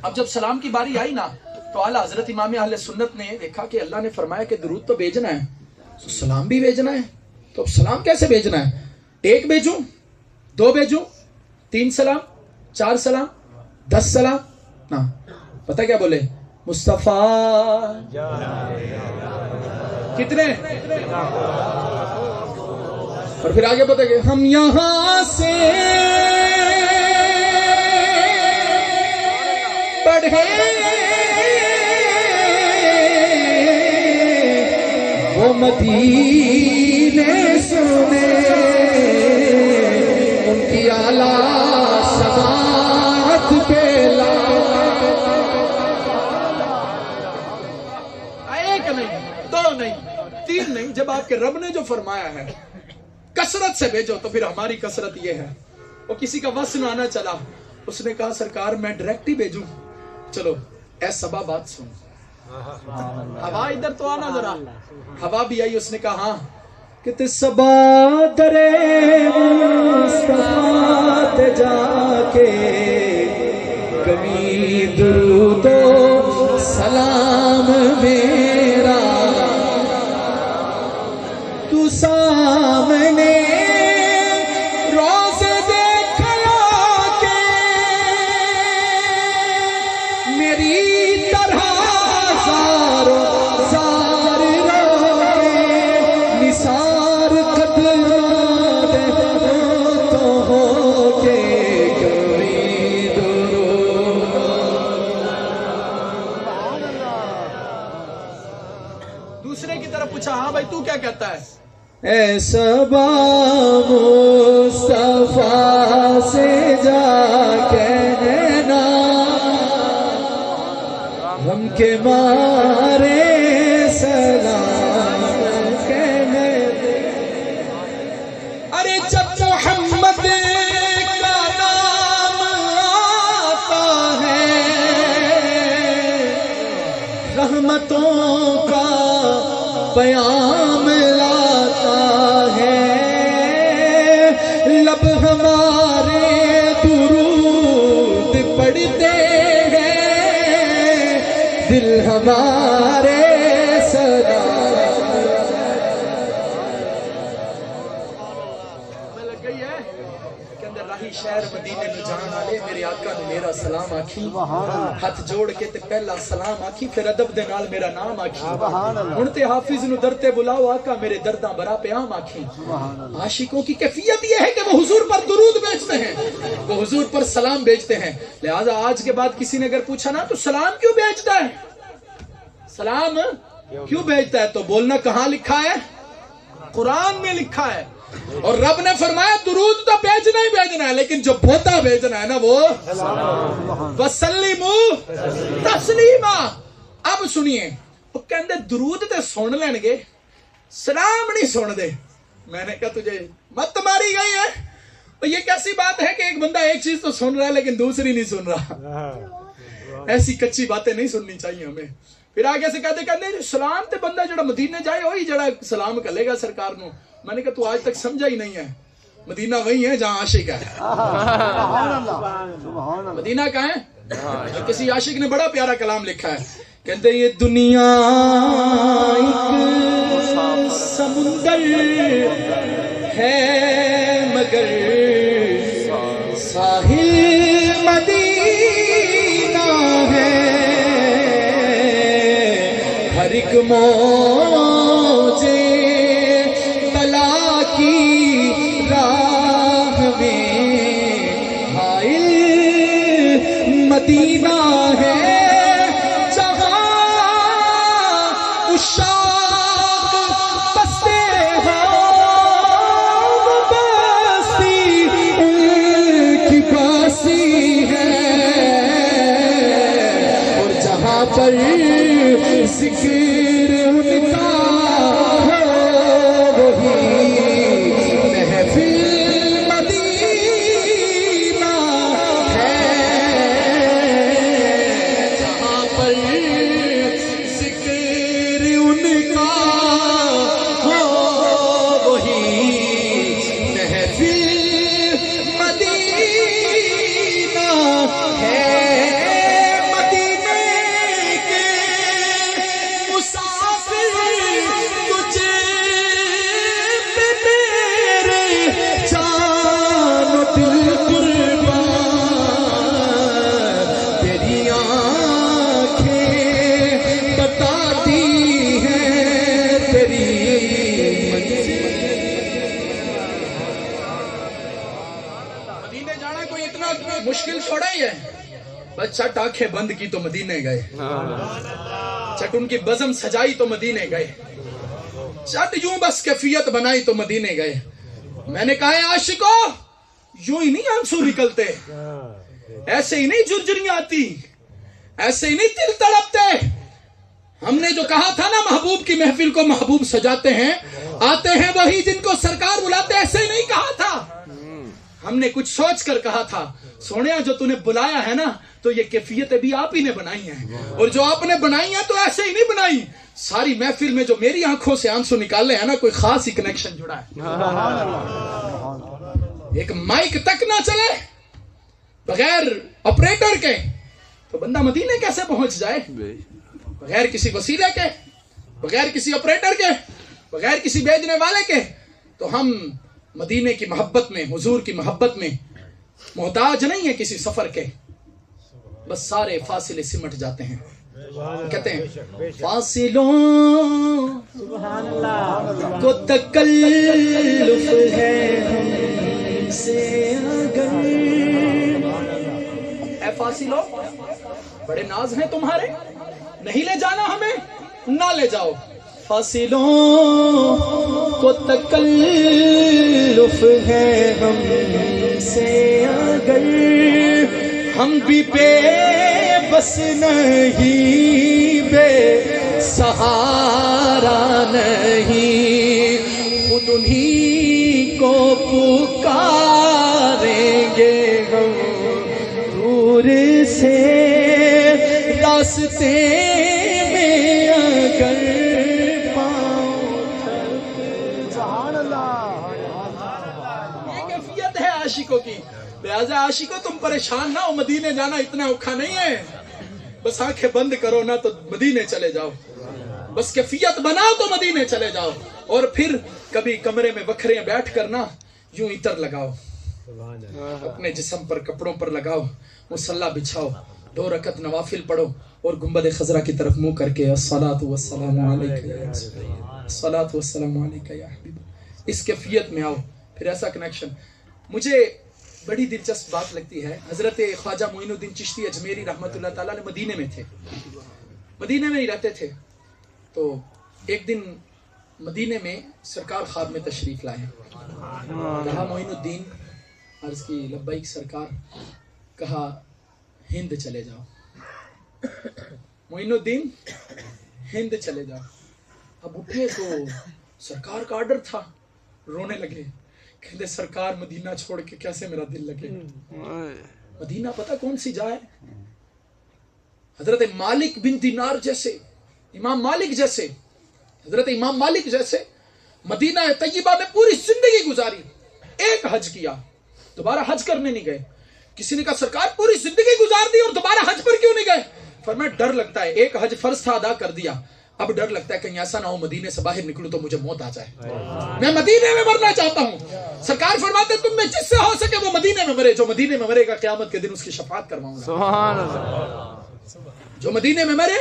اب جب سلام کی باری آئی نا تو اعلیٰ حضرت امام اہل سنت نے دیکھا کہ اللہ نے فرمایا کہ درود تو بھیجنا ہے تو سلام بھی بھیجنا ہے. تو اب سلام کیسے بھیجنا ہے؟ ایک بھیجوں، دو بھیجوں، 3 سلام، 4 سلام، 10 سلام؟ نا پتہ کیا بولے؟ مصطفیٰ کتنے؟ اور پھر آگے بتائیں گے ہم یہاں سے پڑھے وہ مدینے سنے ان کی اعلیٰ سماعت پہ ایک نہیں، دو نہیں، تین نہیں، جب آپ کے رب نے جو فرمایا ہے کثرت سے بھیجو تو پھر ہماری کثرت یہ ہے. وہ کسی کا وس نہ آنا چلا، اس نے کہا سرکار میں ڈائریکٹ ہی بھیجوں. چلو اے صبا بات سن. ہوا ادھر تو آنا ذرا. ہوا بھی آئی، اس نے کہا ہاں کہ صبا درے مصطفیٰ تے جا کے کمی درود و سلام میرا تو سامنے روز دیکھ لا کے میری طرح زارو زار روے نثار قدر دے تو ہو کے کمی درود. دوسرے کی طرف پوچھا ہاں بھائی تو کیا کہتا ہے؟ اے صبا مصطفیٰ سے جا کہنا غم کے مارے سلام کہنے. ارے جب محمد کا نام آتا ہے رحمتوں کا پیام لاتا ہے. لب ہمارے درود پڑھتے ہیں دل ہمارے سلام. میں لگ گئی ہے کہ اندر راہی شہر مدینے میں جان والے میرے آقا نے میرا سلام آکھی. ہاتھ جوڑ کے تے پہلا سلام آکھی، پھر ادب دے نال میرا نام آکھی. ہن تے حافظ نو درتے بلاؤ آقا میرے درداں برا پیام آکھی. عاشقوں کی کیفیت یہ ہے کہ وہ حضور پر درود بھیجتے ہیں، وہ حضور پر سلام بھیجتے ہیں. لہذا آج کے بعد کسی نے اگر پوچھا نا تو سلام کیوں بھیجتا ہے، سلام کیوں بھیجتا ہے، تو بولنا کہاں لکھا ہے؟ قرآن میں لکھا ہے. اور رب نے فرمایا درود تو بھیجنا ہی بھیجنا ہے، لیکن جو بہتا بھیجنا ہے نا وہ وسلموا تسلیما. اب سنیے، وہ کہندے درود تے سن لین گے سلام نہیں سن دے. میں نے کہا تجھے مت ماری گئی ہے. اور یہ کیسی بات ہے کہ ایک بندہ ایک چیز تو سن رہا ہے لیکن دوسری نہیں سن رہا. ایسی کچی باتیں نہیں سننی چاہیے ہمیں. پھر آگے سے کہتے سلام تے بندہ جڑا مدینے جائے وہی جڑا سلام کلے گا سرکار نو. میں نے کہا تو آج تک سمجھا ہی نہیں ہے. مدینہ وہی ہے جہاں عاشق ہے. مدینہ کہاں ہے؟ کسی عاشق نے بڑا پیارا کلام لکھا ہے، کہتے یہ دنیا ایک سمندر ہے مگر ساحل مدینہ ہے. ہر ایک موجے طلا کی راہ میں حائل مدینہ ہے. جہاں عشاق بستے ہوں وہ بستی ان کی بستی ہے. اور جہاں پر ذکر ان کا ہو وہی محفل مدینہ ہے. جہاں پر ذکر ان کا ہو وہی محفل مدینہ ہے. مدینے کے مسافر چٹ آنکھیں بند کی تو مدینے گئے، چٹ ان کی بزم سجائی تو مدینے گئے، چٹ یوں بس کیفیت بنائی تو مدینے گئے۔ میں نے کہا ہے عاشقو، یوں ہی نہیں آنسو نکلتے، ایسے ہی نہیں جرجریاں آتی، ایسے ہی نہیں دل تڑپتے۔ ہم نے جو کہا تھا نا محبوب کی محفل کو محبوب سجاتے ہیں، آتے ہیں وہی جن کو سرکار بلاتے، ایسے ہی نہیں کہا تھا، ہم نے کچھ سوچ کر کہا تھا۔ سونیا جو تو نے بلایا ہے نا تو یہ کیفیتیں بھی آپ ہی نے بنائی ہیں، اور جو آپ نے بنائی ہیں تو ایسے ہی نہیں بنائی۔ ساری محفل میں جو میری آنکھوں سے آنسو نکالے ہیں نا، کوئی خاص ہی کنیکشن جڑا ہے۔ ایک مائک تک نہ چلے بغیر آپریٹر کے تو بندہ مدینے کیسے پہنچ جائے؟ بغیر کسی وسیلے کے، بغیر کسی آپریٹر کے، بغیر کسی بھیجنے والے کے۔ تو ہم مدینے کی محبت میں، حضور کی محبت میں محتاج نہیں ہیں کسی سفر کے، بس سارے فاصلے سمٹ جاتے ہیں۔ کہتے ہیں فاصلوں کو تکلف ہے ہم سے اگر، اے فاصلوں بڑے ناز ہیں تمہارے، نہیں لے جانا ہمیں نہ لے جاؤ۔ فاصلوں کو تکلف ہے ہم سے اگر، ہم بھی بے بس نہیں، بے سہارا نہیں، خود انہیں کو پکاریں گے ہم دور سے راستے میں اگر پاؤں تھک۔ سبحان اللہ۔ یہ کیفیت ہے عاشقوں کی۔ لہذا عاشقوں تم پریشان نہ ہو، مدینے جانا اتنا اوکھا نہیں ہے، بس آنکھیں بند کرو نا تو مدینے چلے جاؤ، بس کیفیت بناؤ تو مدینے چلے جاؤ، اور پھر کبھی کمرے میں بکھرے بیٹھ کر نا یوں عطر لگاؤ، اپنے جسم پر کپڑوں پر لگاؤ، مصلی بچھاؤ، 2 رکعت نوافل پڑھو، اور گنبد خضرا کی طرف منہ کر کے الصلاۃ والسلام علیک یا رسول اللہ، الصلاۃ والسلام علیک یا حبیب، اس کیفیت میں آؤ۔ پھر ایسا کنیکشن مجھے بڑی دلچسپ بات لگتی ہے۔ حضرت خواجہ معین الدین چشتی اجمیری رحمۃ اللہ تعالیٰ نے مدینے میں تھے، مدینے میں ہی رہتے تھے۔ تو ایک دن مدینے میں سرکار خواب میں تشریف لائے، کہا معین الدین، عرض کی لبیک سرکار، کہا ہند چلے جاؤ۔ معین الدین ہند چلے جاؤ۔ اب اٹھے تو سرکار کا آرڈر تھا، رونے لگے، کہتے سرکار مدینہ چھوڑ کے کیسے میرا دل لگے۔ مدینہ پتہ کون سی جائے؟ حضرت مالک بن دینار جیسے، امام مالک جیسے، حضرت امام مالک جیسے مدینہ طیبہ میں پوری زندگی گزاری، ایک حج کیا، دوبارہ حج کرنے نہیں گئے۔ کسی نے کہا سرکار پوری زندگی گزار دی اور دوبارہ حج پر کیوں نہیں گئے؟ فرمایا ڈر لگتا ہے، ایک حج فرض تھا ادا کر دیا، اب ڈر لگتا ہے کہیں ایسا نہ ہو مدینے سے باہر نکلوں تو مجھے موت آ جائے، میں مدینے میں مرنا چاہتا ہوں۔ سرکار فرماتے تم میں جس سے ہو سکے وہ مدینے میں مرے، جو مدینے میں مرے گا قیامت کے دن اس کی شفاعت کرواؤں گا، سبحان اللہ، جو مدینے میں مرے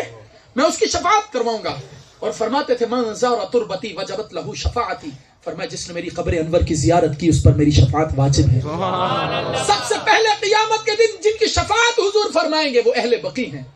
میں اس کی شفاعت کرواؤں گا۔ اور فرماتے تھے من زار تربتی وجبت لہو شفاعتی، فرمایا جس نے میری قبر انور کی زیارت کی اس پر میری شفاعت واجب ہے۔ سب سے پہلے قیامت کے دن جن کی شفاعت حضور فرمائیں گے وہ اہل بقیع ہیں۔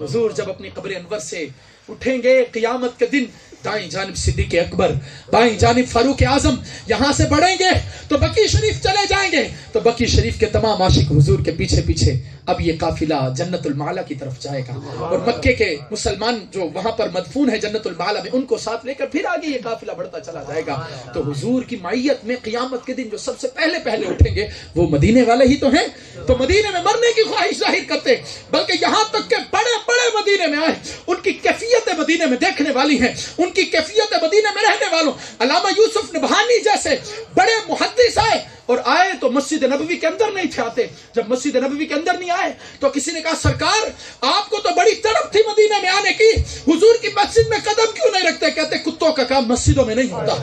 حضور جب اپنی قبر انور سے اٹھیں گے قیامت کے دن، دائیں جانب صدیق اکبر، بائیں جانب فاروق اعظم، یہاں سے بڑھیں گے تو بقیع شریف چلے جائیں گے، تو بقیع شریف کے تمام عاشق حضور کے پیچھے پیچھے اب یہ قافلہ جنت المعلا کی طرف جائے گا، اور مکے کے مسلمان جو وہاں پر مدفون ہے جنت المعلا میں ان کو ساتھ لے کر پھر آگے یہ قافلہ بڑھتا چلا جائے گا۔ تو حضور کی معیت میں قیامت کے دن جو سب سے پہلے اٹھیں گے وہ مدینے والے ہی تو ہیں، تو مدینے میں مرنے کی خواہش ظاہر کرتے، بلکہ یہاں تک کہ بڑے بڑے مدینے میں آئے، ان کی کیفیتیں مدینے میں دیکھنے والی ہیں، ان کی کیفیت مدینے میں رہنے والوں۔ علامہ یوسف نبہانی جیسے بڑے محدث آئے، اور آئے تو مسجد نبوی کے اندر نہیں تھے آتے، جب مسجد نبوی کے اندر نہیں آئے تو کسی نے کہا سرکار آپ کو تو بڑی طرف تھی مدینے میں آنے کی، حضور کی مسجد میں قدم کیوں نہیں رکھتے؟ کہتے کتوں کا کام مسجدوں میں نہیں ہوتا،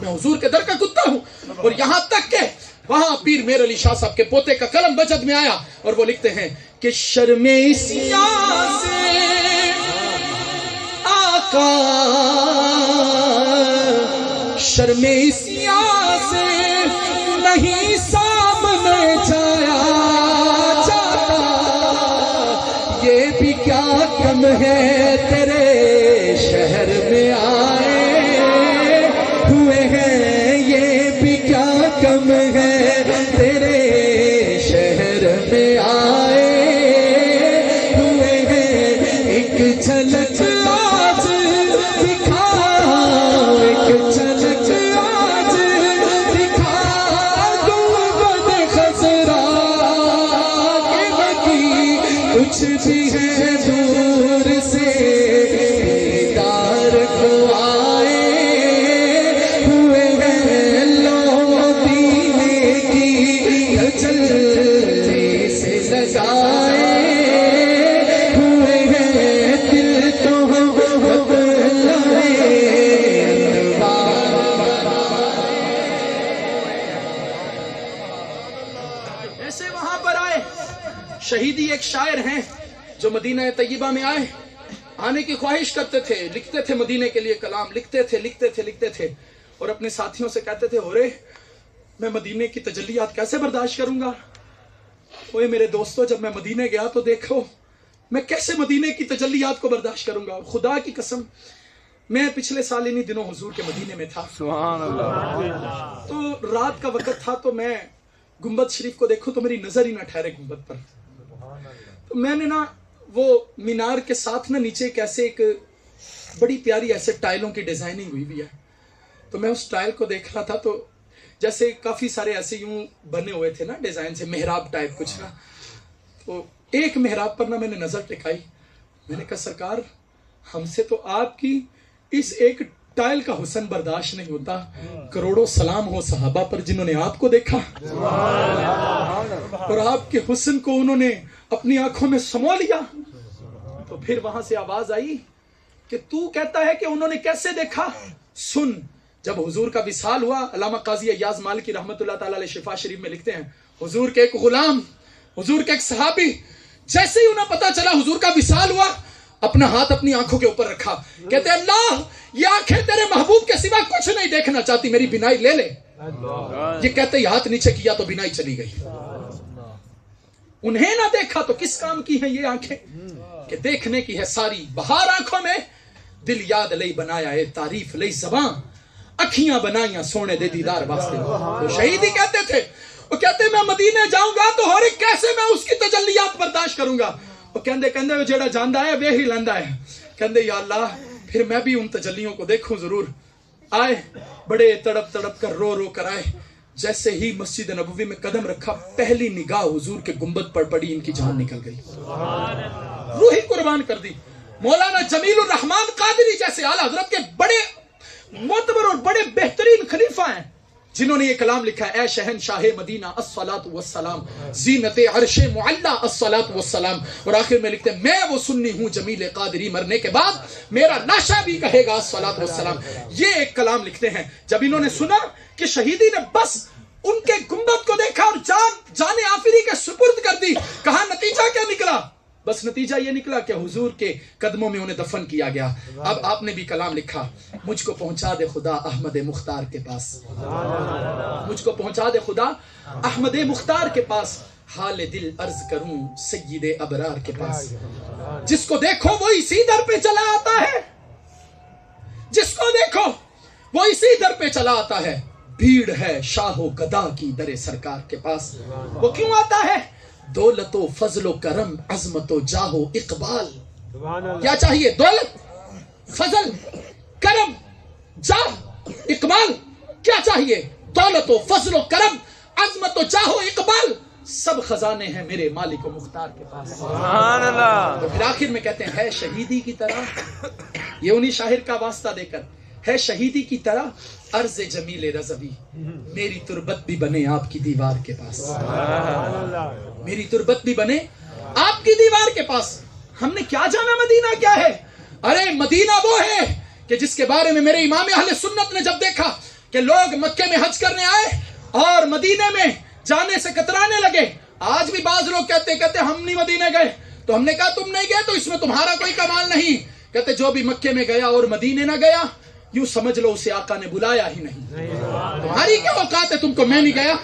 میں حضور کے در کا کتا ہوں۔ اور یہاں تک کہ وہاں پیر میر علی شاہ صاحب کے پوتے کا قلم بجد میں آیا اور وہ لکھتے ہیں کہ شرم سیاہ سے آقا، شرم سیاہ سے نہیں سامنے جایا جاتا، یہ بھی کیا کم ہے تیرے شہر میں آئے ہوئے ہیں، یہ بھی کیا کم ہے تیرے شہر میں آئے ہوئے ہیں، ایک جھلک آج دکھاؤ، ایک جھلک آج دکھا گنبد خضرا کے بقی کچھ بھی ہے دور سے دیدار کو آئے ہوئے ہیں، لو دینے کی تجلی سے لگائے ہوئے ہیں، دل تو ایسے وہاں پر آئے۔ شہیدی ایک شاعر ہیں جو مدینہ طیبہ میں آئے، آنے کی خواہش کرتے تھے، لکھتے تھے مدینے کے لیے کلام، لکھتے تھے اور اپنے ساتھیوں سے کہتے تھے ہورے میں مدینے کی تجلیات کیسے برداشت کروں گا؟ اوے میرے دوستو، جب میں مدینے گیا تو دیکھو میں کیسے مدینے کی تجلیات کو برداشت کروں گا۔ خدا کی قسم میں پچھلے سال انہی دنوں حضور کے مدینے میں تھا، سبحان اللہ، تو رات کا وقت تھا، تو میں گنبد شریف کو دیکھوں تو میری نظر ہی نہ ٹھہرے گنبد پر۔ تو میں نے نا وہ مینار کے ساتھ نا نیچے ایک بڑی پیاری ایسے ٹائلوں کی ڈیزائننگ ہوئی بھی ہے، تو میں اس ٹائل کو دیکھ رہا تھا، تو جیسے کافی سارے ایسے یوں بنے ہوئے تھے نا ڈیزائن سے، محراب ٹائپ کچھ نا، تو ایک محراب پر نا میں نے نظر ٹکائی، میں نے کہا سرکار ہم سے تو آپ کی اس ایک ٹائل کا حسن برداشت نہیں ہوتا، کروڑوں سلام ہو صحابہ پر جنہوں نے آپ کو دیکھا اور آپ کے حسن کو انہوں نے اپنی آنکھوں میں سمو لیا۔ تو پھر وہاں سے آواز آئی کہ تو کہتا ہے کہ انہوں نے کیسے دیکھا؟ سن، جب حضور کا وصال ہوا، علامہ قاضی ایاز مالکی رحمت اللہ تعالی علیہ شفا شریف میں لکھتے ہیں، حضور کے ایک غلام، حضور کے ایک صحابی، جیسے ہی انہیں پتا چلا حضور کا وصال ہوا، اپنا ہاتھ اپنی آنکھوں کے اوپر رکھا، کہتے اللہ یہ آنکھیں تیرے محبوب کے سوا کچھ نہیں دیکھنا چاہتی، میری بینائی لے لے۔ یہ کہتے ہی ہاتھ نیچے کیا تو بینائی چلی گئی۔ انہیں نہ دیکھا تو کس کام کی ہیں یہ آنکھیں کہ دیکھنے کی ہے ساری بہار آنکھوں میں، دل یاد لئی بنایا اے تعریف لئی زباں، اکھیاں بنائیاں سونے دے دیدار واسطے۔ تو شہیدی کہتے تھے، وہ کہتے میں مدینے جاؤں گا تو ہور کیسے میں اس کی تجلیات برداشت کروں گا؟ وہ کہندے وہ جڑا جاندا ہے وہ ہی لیندا ہے۔ کہندے یا اللہ پھر میں بھی ان تجلیوں کو دیکھوں ضرور۔ آئے بڑے تڑپ تڑپ کر رو رو کر آئے، جیسے ہی مسجد نبوی میں قدم رکھا پہلی نگاہ حضور کے گنبد پر پڑی، ان کی جان نکل گئی، روح ہی قربان کر دی۔ مولانا جمیل الرحمان قادری جیسے اعلیٰ حضرت کے بڑے معتبر اور بڑے بہترین خلیفہ ہیں جنہوں نے یہ کلام لکھا ہے، اے شہنشاہ مدینہ الصلاۃ والسلام، زینت عرش معلی الصلاۃ والسلام، اور آخر میں لکھتے ہیں میں وہ سنی ہوں جمیل قادری، مرنے کے بعد میرا لاشا بھی کہے گا الصلاۃ والسلام۔ یہ ایک کلام لکھتے ہیں۔ جب انہوں نے سنا کہ شہیدی نے بس ان کے گنبد کو دیکھا اور جان آفری کے سپرد کر دی، کہا نتیجہ کیا نکلا؟ بس نتیجہ یہ نکلا کہ حضور کے قدموں میں انہیں دفن کیا گیا۔ اب آپ نے بھی کلام لکھا، مجھ کو پہنچا دے خدا احمد مختار کے پاس، مجھ کو پہنچا دے خدا احمد مختار کے پاس، حال دل عرض کروں سید ابرار کے پاس۔ جس کو دیکھو وہ اسی در پہ چلا آتا ہے، جس کو دیکھو وہ اسی در پہ چلا آتا ہے، بھیڑ ہے شاہ و گدا کی در سرکار کے پاس۔ وہ کیوں آتا ہے؟ دولت و فضل و کرم، عظمت و جاہ و اقبال۔ کیا چاہیے؟ دولت، فضل، کرم، جاہ، اقبال۔ کیا چاہیے؟ دولت و فضل و کرم، عظمت و جاہ و اقبال، سب خزانے ہیں میرے مالک و مختار کے پاس۔ سبحان اللہ۔ تو پھر آخر میں کہتے ہیں ہے شہیدی کی طرح، یہ انہی شاعر کا واسطہ دے کر، ہے شہیدی کی طرح عرض جمیل رضوی، میری تربت بھی بنے آپ کی دیوار کے پاس، میری تربت بھی بنے آپ کی دیوار کے پاس۔ ہم نے کیا جانا مدینہ کیا ہے؟ ارے مدینہ وہ ہے کہ جس کے بارے میں میرے امام اہل سنت نے جب دیکھا کہ لوگ مکے میں حج کرنے آئے اور مدینے میں جانے سے کترانے لگے، آج بھی بعض لوگ کہتے ہم نہیں مدینے گئے، تو ہم نے کہا تم نہیں گئے تو اس میں تمہارا کوئی کمال نہیں۔ کہتے جو بھی مکے میں گیا اور مدینے نہ گیا، یوں سمجھ لو اسے آقا نے بلایا ہی نہیں۔ تمہاری کیا اوقات ہے تم کو میں نہیں گیا؟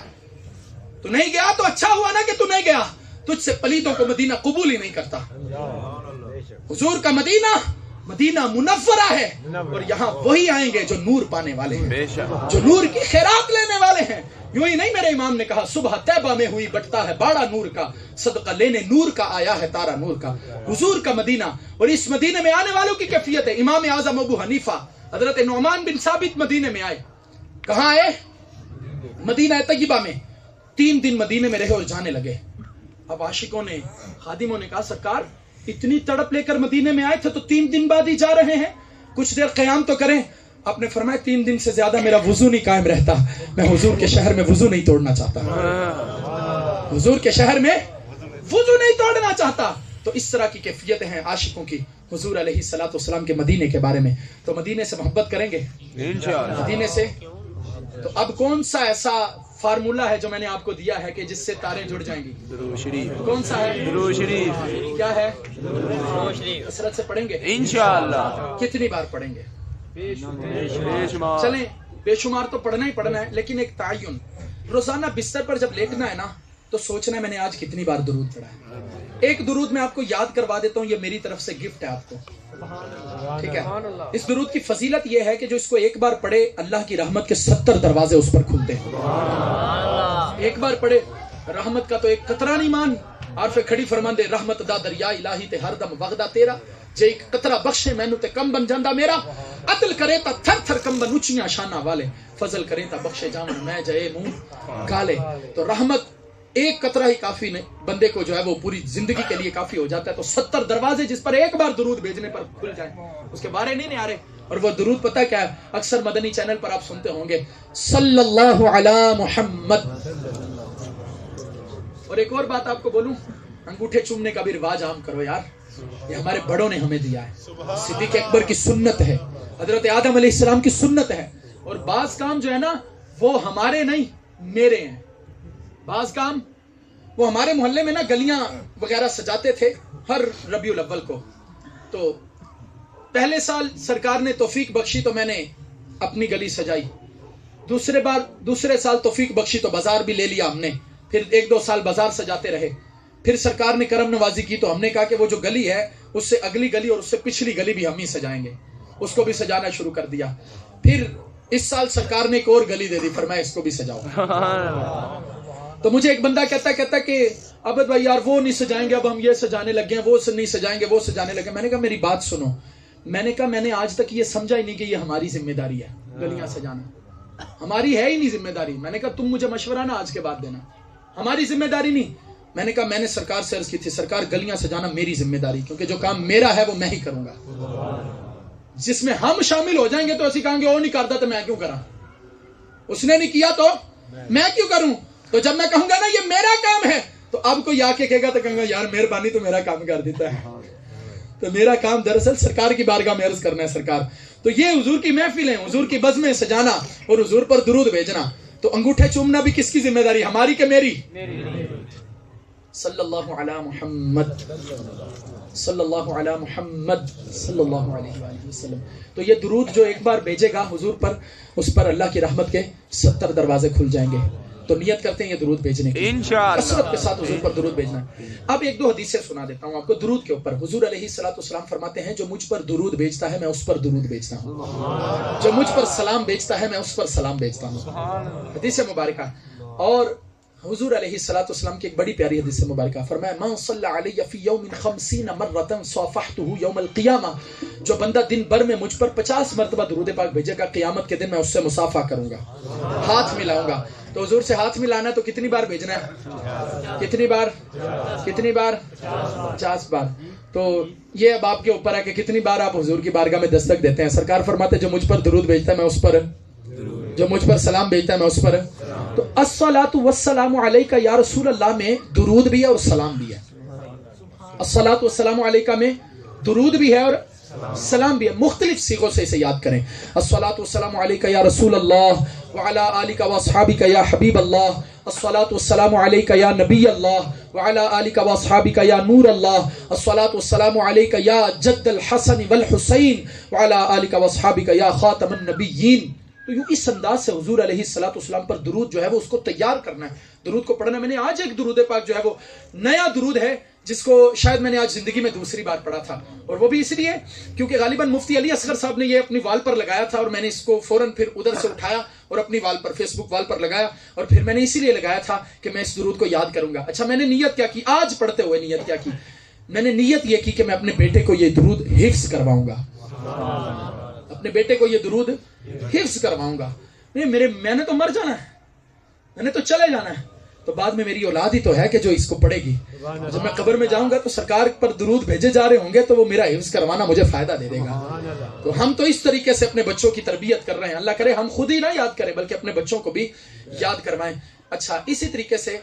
تو نہیں گیا تو اچھا ہوا نا کہ تو نہیں گیا، تو تجھ سے پلیتوں کو مدینہ قبول ہی نہیں کرتا. حضور کا مدینہ مدینہ منورہ ہے، اور یہاں وہی آئیں گے جو نور پانے والے ہیں، جو نور کی خیرات لینے والے ہیں. یوں ہی نہیں، میرے امام نے کہا صبح طیبہ میں ہوئی بٹتا ہے باڑا نور کا، صدقہ لینے نور کا آیا ہے تارا نور کا. حضور کا مدینہ، اور اس مدینے میں آنے والوں کی کیفیت ہے. امام اعظم ابو حنیفہ حضرت نعمان بن ثابت مدینے میں آئے. کہاں آئے؟ مدینہ طیبہ میں. 3 دن مدینے میں رہے اور جانے لگے. اب عاشقوں نے، خادموں نے کہا سرکار اتنی تڑپ لے کر مدینے میں آئے تھے تو 3 دن بعد ہی جا رہے ہیں، کچھ دیر قیام تو کریں. آپ نے فرمایا 3 دن سے زیادہ میرا وضو نہیں قائم رہتا، میں حضور کے شہر میں وضو نہیں توڑنا چاہتا، حضور کے شہر میں وضو نہیں توڑنا چاہتا. تو اس طرح کی کیفیتیں ہیں عاشقوں کی حضور علیہ الصلوۃ والسلام کے مدینے کے بارے میں. تو مدینے سے محبت کریں گے انشاءاللہ. مدینے سے تو اب کون سا ایسا فارمولا ہے جو میں نے آپ کو دیا ہے کہ جس سے تاریں جڑ جائیں گی؟ درود شریف. کون سا ہے؟ درود شریف. کیا ہے؟ درود شریف. کثرت سے پڑھیں گے انشاءاللہ. کتنی بار پڑھیں گے؟ چلیں بے شمار تو پڑھنا ہی پڑھنا ہے، لیکن ایک تعین، روزانہ بستر پر جب لیٹنا ہے نا تو سوچنا ہے میں نے آج کتنی بار درود پڑھا ہے. ایک درود میں آپ کو یاد کروا دیتا ہوں، یہ میری طرف سے گفٹ ہے آپ کو، ٹھیک ہے؟ اس درود کی فضیلت یہ ہے کہ جو اس کو ایک بار پڑھے اللہ کی رحمت کے 70 دروازے اس پر کھلتے ہیں. ایک بار پڑھے رحمت کا تو ایک قطرہ نہیں مان. عارف کھڑی فرمان دے رحمت دا دریا الہی تے ہر دم وغدا تیرا، جے ایک قطرہ بخشے مینوں تے کم بن جاندا میرا. عدل کرے تا تھر تھر کم بن اونچیاں شاناں والے، فضل کرے تا بخشے جاون میں جے منہ گالے. تو رحمت ایک قطرہ ہی کافی نہیں، بندے کو جو ہے وہ پوری زندگی کے لیے کافی ہو جاتا ہے. تو 70 دروازے جس پر ایک بار درود بھیجنے پر کھل جائیں، اس کے بارے نہیں آ رہے. اور وہ درود پتہ کیا ہے؟ اکثر مدنی چینل پر آپ سنتے ہوں گے صلی اللہ علی محمد. اور ایک اور بات آپ کو بولوں، انگوٹھے چومنے کا بھی رواج عام کرو یار، یہ ہمارے بڑوں نے ہمیں دیا ہے. صدیق اکبر کی سنت ہے، حضرت آدم علیہ السلام کی سنت ہے. اور بعض کام جو ہے نا وہ ہمارے نہیں میرے ہیں. بعض کام وہ ہمارے محلے میں نا گلیاں وغیرہ سجاتے تھے ہر ربیع الاول کو. تو پہلے سال سرکار نے توفیق بخشی تو میں نے اپنی گلی سجائی. دوسرے سال توفیق بخشی تو بازار بھی لے لیا ہم نے. پھر 1-2 سال بازار سجاتے رہے. پھر سرکار نے کرم نوازی کی تو ہم نے کہا کہ وہ جو گلی ہے اس سے اگلی گلی اور اس سے پچھلی گلی بھی ہم ہی سجائیں گے. اس کو بھی سجانا شروع کر دیا. پھر اس سال سرکار نے ایک اور گلی دے دی، فرمایا اس کو بھی سجاؤ. تو مجھے ایک بندہ کہتا کہ عبد بھائی یار وہ نہیں سجائیں گے، اب ہم یہ سجانے لگے ہیں، وہ نہیں سجائیں گے، وہ سجانے لگے. میں نے کہا میری بات سنو. میں نے کہا میں نے آج تک یہ سمجھا ہی نہیں کہ یہ ہماری ذمہ داری ہے گلیاں سجانا. ہماری ہے ہی نہیں ذمہ داری. میں نے کہا تم مجھے مشورہ نہ آج کے بعد دینا، ہماری ذمہ داری نہیں. میں نے کہا میں نے سرکار سے عرض کی تھی سرکار گلیاں سجانا میری ذمہ داری، کیونکہ جو کام میرا ہے وہ میں ہی کروں گا. جس میں ہم شامل ہو جائیں گے تو اسی کہیں گے وہ نہیں کرتا تو میں کیوں کراں، اس نے نہیں کیا تو میں کیوں کروں. تو جب میں کہوں گا نا یہ میرا کام ہے تو اب کوئی آ کے کہے گا تو کہوں گا یار مہربانی تو میرا کام کر دیتا ہے. تو میرا کام دراصل سرکار کی بارگاہ میں عرض کرنا ہے سرکار. تو یہ حضور کی محفلیں، حضور کی بزمیں سجانا اور حضور پر درود بھیجنا. تو انگوٹھے چومنا بھی کس کی ذمہ داری، ہماری کہ میری؟ صلی اللہ علی محمد صلی اللہ علی محمد صلی اللہ علیہ وآلہ وسلم. تو یہ درود جو ایک بار بھیجے گا حضور پر، اس پر اللہ کی رحمت کے 70 دروازے کھل جائیں گے. تو نیت کرتے ہیں یہ درود بھیجنے کی، کثرت کے ساتھ حضور پر درود بھیجنا. اب 1-2 حدیثیں سنا دیتا ہوں آپ کو درود کے اوپر. حضور علیہ الصلوۃ والسلام فرماتے ہیں جو مجھ پر درود بھیجتا ہے میں اس پر درود بھیجتا ہوں، جو مجھ پر سلام بھیجتا ہے میں اس پر سلام بھیجتا ہوں. حدیث مبارکہ. اور حضور علیہ الصلوۃ والسلام کی ایک بڑی پیاری حدیث مبارکہ فرمایا من صلی علی فی یوم 50 مرۃ صافحته یوم القیامہ، جو بندہ دن بھر میں مجھ پر 50 مرتبہ درود پاک بھیجے گا قیامت کے دن میں اس سے مصافحہ کروں گا، ہاتھ ملاؤں گا. تو حضور سے ہاتھ ملانا ہے تو کتنی بار بھیجنا ہے؟ کتنی بار؟ 50 بار. تو یہ اب آپ کے اوپر ہے کہ کتنی بار آپ حضور کی بارگاہ میں دستک دیتے ہیں. سرکار فرماتے ہیں جو مجھ پر درود بھیجتا ہے میں اس پر، جو مجھ پر سلام بھیجتا ہے میں اس پر. تو الصلاۃ والسلام علیکہ یا رسول اللہ میں درود بھی ہے اور سلام بھی ہے. الصلاۃ والسلام علیکہ میں درود بھی ہے اور سلام بھی ہے. مختلف صیغوں سے اسے یاد کریں. الصلاۃ والسلام علیکہ یا رسول اللہ وعلی آلک واصحابک یا حبیب اللہ. الصلاۃ والسلام علیکہ یا نبی اللہ وعلی آلک واصحابک یا نور اللہ. الصلاۃ والسلام علیکہ یا جد الحسن والحسین وعلی آلک واصحابک یا خاتم النبیین. تو تو یوں اس انداز سے حضور علیہ الصلوۃ والسلام پر درود جو ہے وہ اس کو تیار کرنا ہے، درود کو پڑھنا. میں نے آج ایک درود پاک جو ہے وہ نیا درود ہے جس کو شاید میں نے آج زندگی میں دوسری بار پڑھا تھا، اور وہ بھی اس لیے کیونکہ غالباً مفتی علی اصغر صاحب نے یہ اپنی وال پر لگایا تھا، اور میں نے اس کو فوراً پھر ادھر سے اٹھایا اور اپنی وال پر فیس بک وال پر لگایا، اور پھر میں نے اسی لیے لگایا تھا کہ میں اس درود کو یاد کروں گا. اچھا میں نے نیت کیا کی آج پڑھتے ہوئے؟ نیت کیا کی؟ میں نے نیت یہ کی کہ میں اپنے بیٹے کو یہ درود حفظ کرواؤں گا، اپنے بیٹے کو یہ درود حفظ کرواؤں گا. میں نے تو مر جانا ہے، میں نے تو چلے جانا ہے، تو بعد میں میری اولاد ہی تو ہے کہ جو اس کو پڑھے گی. جب میں قبر میں جاؤں گا تو سرکار پر درود بھیجے جا رہے ہوں گے تو وہ میرا حفظ کروانا مجھے فائدہ دے دے گا. تو ہم تو اس طریقے سے اپنے بچوں کی تربیت کر رہے ہیں. اللہ کرے ہم خود ہی نہ یاد کریں بلکہ اپنے بچوں کو بھی یاد کروائیں. اچھا اسی طریقے سے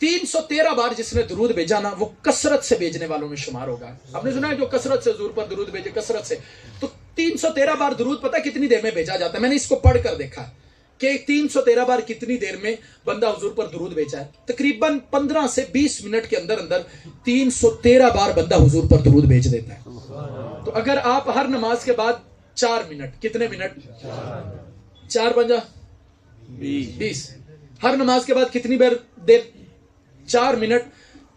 313 بار جس نے درود بھیجا نا وہ کثرت سے بھیجنے والوں میں شمار ہوگا. آپ نے سنا ہے جو کثرت سے حضور پر درود بھیجے، کثرت سے. تو 313 بار درود پتہ کتنی دیر میں بھیجا جاتا ہے؟ میں نے اس کو پڑھ کر دیکھا کہ 313 بار کتنی دیر میں بندہ حضور پر درود بھیجا ہے. تقریباً 15 سے 20 منٹ کے اندر 313 بار بندہ حضور پر درود بھیج دیتا ہے. تو اگر آپ ہر نماز کے بعد 4 منٹ، کتنے منٹ؟ 4 بنجا 20. ہر نماز کے بعد کتنی دیر؟ 4 منٹ.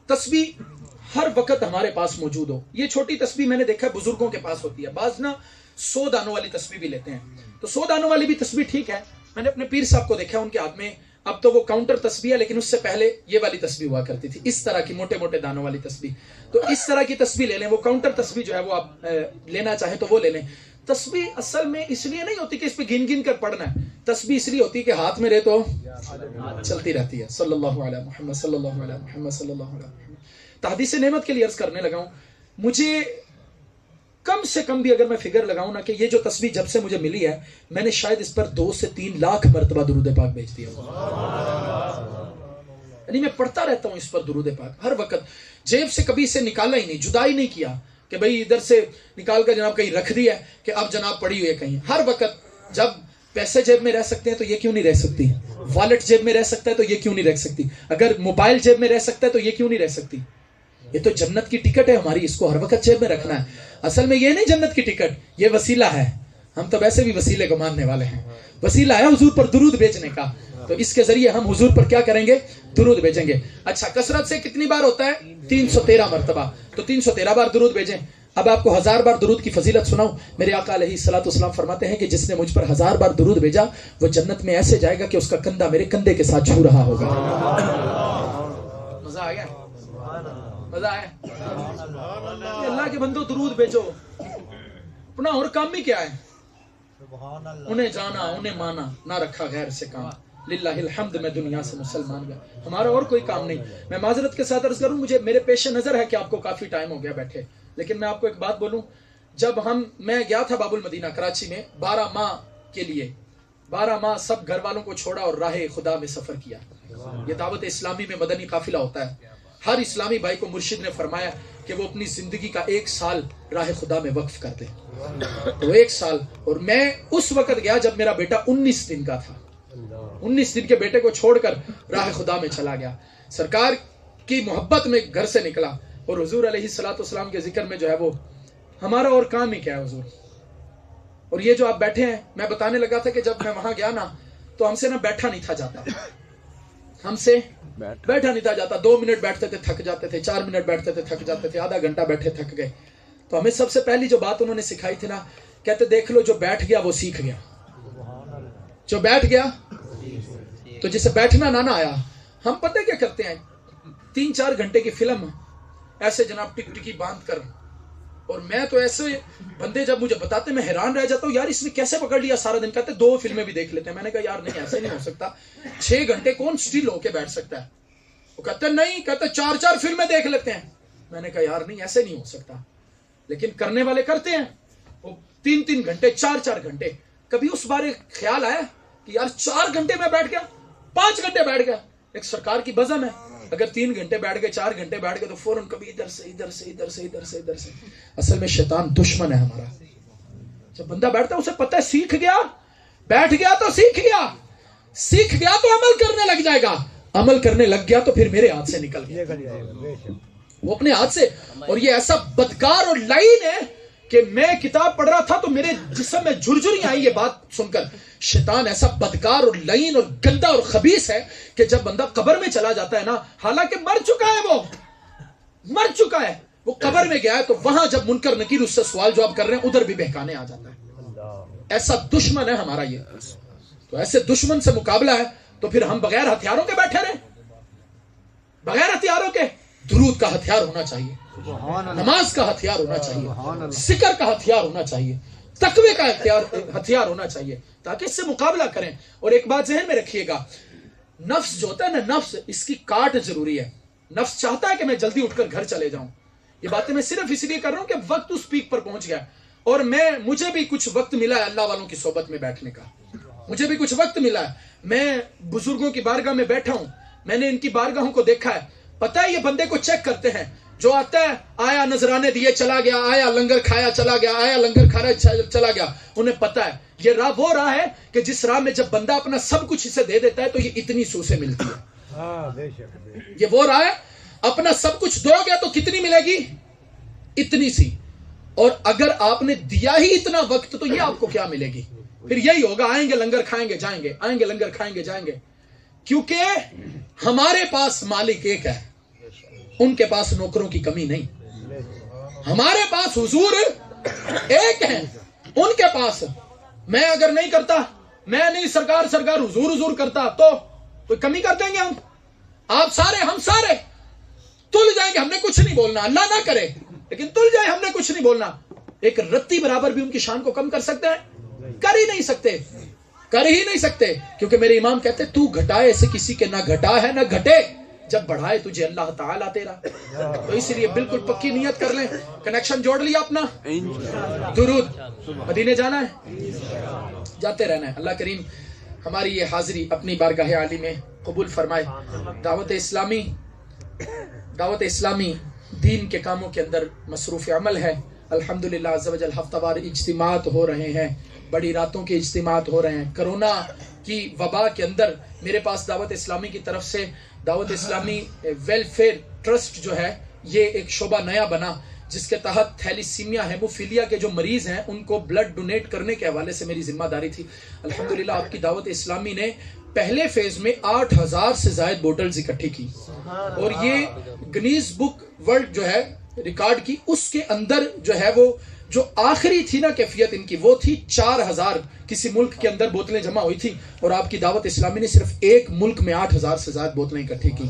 تسبیح ہر وقت ہمارے پاس موجود ہو. یہ چھوٹی تسبیح میں نے دیکھا ہے بزرگوں کے پاس ہوتی ہے، بعض نا 100 دانوں والی تسبیح بھی لیتے ہیں. تو 100 دانوں والی بھی تسبیح ٹھیک ہے. میں نے اپنے پیر صاحب کو دیکھا ان کے ہاتھ میں، اب تو وہ کاؤنٹر تسبیح ہے لیکن اس سے پہلے یہ والی تسبیح ہوا کرتی تھی، اس طرح کی موٹے موٹے دانوں والی تسبیح. تو اس طرح کی تسبیح لے لیں. وہ کاؤنٹر تسبیح جو ہے وہ آپ لینا چاہیں تو وہ لے لیں. تسبیح اصل میں اس لیے نہیں ہوتی کہ اس پہ گن گن کر پڑھنا ہے، تسبیح اس لیے ہوتی ہے کہ ہاتھ میں رہے تو چلتی رہتی ہے. صلی اللہ علیہ محمد، صلی اللہ علیہ محمد، صلی اللہ علیہ محمد. تحدیث نعمت کے لیے عرض کرنے لگا ہوں، مجھے کم سے کم بھی اگر میں فگر لگاؤں نا کہ یہ جو تسبیح جب سے مجھے ملی ہے میں نے شاید اس پر 2 سے 3 لاکھ مرتبہ درود پاک بھیج دیا. یعنی میں پڑھتا رہتا ہوں اس پر درود پاک ہر وقت. جیب سے کبھی اسے نکالا ہی نہیں، جدا ہی نہیں کیا کہ بھئی ادھر سے نکال کر جناب کہیں رکھ دیا کہ اب جناب پڑھی ہوئی ہے کہیں. ہر وقت جب پیسے جیب میں رہ سکتے ہیں تو یہ کیوں نہیں رہ سکتی؟ والٹ جیب میں رہ سکتا ہے تو یہ کیوں نہیں رہ سکتی؟ اگر موبائل جیب میں رہ سکتا ہے تو یہ کیوں نہیں رہ سکتی؟ یہ تو جنت کی ٹکٹ ہے ہماری، اس کو ہر وقت جیب میں رکھنا ہے. اصل میں یہ نہیں جنت کی ٹکٹ، یہ وسیلہ ہے. ہم تو ویسے بھی وسیلے کو ماننے والے ہیں. وسیلہ ہے حضور پر درود بھیجنے کا، تو اس کے ذریعے ہم حضور پر کیا کریں گے؟ درود بھیجیں گے. اچھا کثرت سے کتنی بار ہوتا ہے؟ 313 مرتبہ. تو 313 بار درود بھیجیں. اب آپ کو 1000 بار درود کی فضیلت سناؤں. میرے آقا علیہ الصلوۃ والسلام فرماتے ہیں کہ جس نے مجھ پر 1000 بار درود بھیجا وہ جنت میں ایسے جائے گا کہ اس کا کندھا میرے کندھے کے ساتھ چھو رہا ہوگا. مزہ آ گیا؟ مزہ آیا؟ اللہ کے بندو درود بھیجو. اپنا اور کام ہی کیا ہے؟ انہیں جانا انہیں مانا، نہ رکھا غیر سے کام. للہ الحمد میں دنیا سے مسلمان گیا. ہمارا اور کوئی کام نہیں. میں معذرت کے ساتھ عرض کروں، مجھے میرے پیش نظر ہے کہ آپ کو کافی ٹائم ہو گیا بیٹھے، لیکن میں آپ کو ایک بات بولوں. جب میں گیا تھا باب المدینہ کراچی میں 12 ماہ کے لیے، 12 ماہ سب گھر والوں کو چھوڑا اور راہ خدا میں سفر کیا. یہ دعوت اسلامی میں مدنی قافلہ ہوتا ہے. ہر اسلامی بھائی کو مرشد نے فرمایا کہ وہ اپنی زندگی کا 1 سال راہ خدا میں وقف کر دے. تو 1 سال. اور میں اس وقت گیا جب میرا بیٹا 19 دن کا تھا. 19 دن کے بیٹے کو چھوڑ کر راہ خدا میں چلا گیا. سرکار کی محبت میں گھر سے نکلا اور حضور علیہ الصلوۃ والسلام کے ذکر میں جو ہے وہ ہمارا اور کام ہی کیا ہے حضور. اور یہ جو آپ بیٹھے ہیں، میں بتانے لگا تھا کہ جب میں وہاں گیا نا تو ہم سے نا بیٹھا نہیں تھا جاتا. ہم سے بیٹھا نہیں تھا جاتا. 2 منٹ بیٹھتے تھے تھک جاتے تھے، 4 منٹ بیٹھتے تھے تھک جاتے تھے، آدھا گھنٹہ بیٹھے تھک گئے. تو ہمیں سب سے پہلی جو بات انہوں نے سکھائی تھی نا، کہتے دیکھ لو جو بیٹھ گیا وہ سیکھ گیا. جو بیٹھ گیا تو جسے بیٹھنا نہ آیا. ہم پتہ کیا کرتے ہیں، 3-4 گھنٹے کی فلم ایسے جناب ٹک ٹکی باندھ کر، اور میں تو ایسے بندے جب مجھے بتاتے میں حیران رہ جاتا ہوں، یار اس نے کیسے پکڑ لیا سارا دن. کہتے 2 فلمیں بھی دیکھ لیتے ہیں. میں نے کہا یار نہیں ایسے نہیں ہو سکتا، 6 گھنٹے کون سٹل ہو کے بیٹھ سکتا ہے. وہ کہتے نہیں، کہتے 4 فلمیں دیکھ لیتے ہیں. میں نے کہا یار نہیں ایسے نہیں ہو سکتا. لیکن کرنے والے کرتے ہیں، وہ 3 گھنٹے 4 گھنٹے. کبھی اس بارے خیال آیا کہ یار 4 گھنٹے میں بیٹھ گیا، 5 گھنٹے بیٹھ گیا. ایک سرکار کی بزم ہے، اگر 3 گھنٹے بیٹھ گئے 4 گھنٹے بیٹھ گئے تو فوراً کبھی ادھر سے ادھر سے ادھر سے ادھر سے ادھر سے. اصل میں شیطان دشمن ہے ہمارا. جب بندہ بیٹھتا ہے اسے پتہ ہے سیکھ گیا، بیٹھ گیا تو سیکھ گیا، سیکھ گیا تو عمل کرنے لگ جائے گا، عمل کرنے لگ گیا تو پھر میرے ہاتھ سے نکل گیا، وہ اپنے ہاتھ سے. اور یہ ایسا بدکار اور لعین ہے کہ میں کتاب پڑھ رہا تھا تو میرے جسم میں جھرجھریاں آئی یہ بات سن کر. شیطان ایسا بدکار اور لعین اور گندا اور خبیث ہے کہ جب بندہ قبر میں چلا جاتا ہے نا، حالانکہ مر چکا ہے، وہ مر چکا ہے، وہ قبر میں گیا ہے، تو وہاں جب منکر نکیر اس سے سوال جواب کر رہے ہیں ادھر بھی بہکانے آ جاتا ہے. ایسا دشمن ہے ہمارا یہ. تو ایسے دشمن سے مقابلہ ہے تو پھر ہم بغیر ہتھیاروں کے بیٹھے رہیں؟ بغیر ہتھیاروں کے درود کا ہتھیار ہونا چاہیے، نماز کا ہتھیار ہونا چاہیے، ذکر کا ہتھیار ہونا چاہیے، تقوی کا ہتھیار ہونا چاہیے، تاکہ اس سے مقابلہ کریں. اور ایک بات ذہن میں رکھیے گا، نفس جو ہوتا ہے نا، نفس اس کی کاٹ ضروری ہے. نفس چاہتا ہے کہ میں جلدی اٹھ کر گھر چلے جاؤں. یہ باتیں میں صرف اس لیے کر رہا ہوں کہ وقت اس پیک پر پہنچ گیا اور مجھے بھی کچھ وقت ملا ہے اللہ والوں کی صحبت میں بیٹھنے کا. مجھے بھی کچھ وقت ملا ہے. میں بزرگوں کی بارگاہ میں بیٹھا ہوں، میں نے ان کی بارگاہوں کو دیکھا ہے. پتہ ہے یہ بندے کو چیک کرتے ہیں، جو آتا ہے آیا نذرانے دیے چلا گیا، آیا لنگر کھایا چلا گیا، آیا لنگر کھانا چلا گیا. انہیں پتہ ہے یہ راہ وہ راہ ہے کہ جس راہ میں جب بندہ اپنا سب کچھ اسے دے دیتا ہے تو یہ اتنی سوسے ملتی ہے. یہ وہ راہ ہے، اپنا سب کچھ دو گے تو کتنی ملے گی؟ اتنی سی. اور اگر آپ نے دیا ہی اتنا وقت تو یہ آپ کو کیا ملے گی؟ پھر یہی ہوگا، آئیں گے لنگر کھائیں گے جائیں گے، آئیں گے لنگر کھائیں گے جائیں گے. کیونکہ ہمارے پاس مالک ایک ہے، ان کے پاس نوکروں کی کمی نہیں. ہمارے پاس حضور ایک ہیں، ان کے پاس میں اگر نہیں کرتا، میں نہیں سرکار حضور حضور کرتا تو کوئی کمی کر دیں گے ہم؟ آپ سارے ہم سارے تل جائیں گے، ہم نے کچھ نہیں بولنا، اللہ نہ کرے لیکن تل جائے، ہم نے کچھ نہیں بولنا. ایک رتی برابر بھی ان کی شان کو کم کر سکتے ہیں؟ کر ہی نہیں سکتے، کر ہی نہیں سکتے. کیونکہ میرے امام کہتے تو گھٹائے سے کسی کے نہ گھٹا ہے نہ گھٹے، جب بڑھائے تجھے اللہ تعالیٰ تیرا. تو اسی لیے بالکل پکی نیت کر لیں، کنیکشن جوڑ لیا اپنا، درود. مدینے جانا ہے، جاتے رہنا ہے. اللہ کریم ہماری یہ حاضری اپنی بارگاہ عالی میں قبول فرمائے. دعوت اسلامی دین کے کاموں کے اندر مصروف عمل ہے. الحمدللہ عز و جل ہفتہ وار اجتماعات ہو رہے ہیں، بڑی راتوں کے اجتماعات ہو رہے ہیں. کرونا کی وبا کے اندر میرے پاس دعوت اسلامی کی طرف سے دعوت اسلامی ویلفیئر ٹرسٹ جو ہے یہ ایک شعبہ نیا بنا، جس کے تحت تھیلیسیمیا ہیموفیلیا کے جو مریض ہیں ان کو بلڈ ڈونیٹ کرنے کے حوالے سے میری ذمہ داری تھی. الحمدللہ آپ کی دعوت اسلامی نے پہلے فیز میں 8000 سے زائد بوٹلز اکٹھی کی، اور یہ گنیز بک ورلڈ جو ہے ریکارڈ کی، اس کے اندر جو ہے وہ جو آخری تھی نا کیفیت ان کی، وہ تھی 4000 کسی ملک کے اندر بوتلیں جمع ہوئی تھی، اور آپ کی دعوت اسلامی نے صرف ایک ملک میں 8000 سے زائد بوتلیں اکٹھی کی.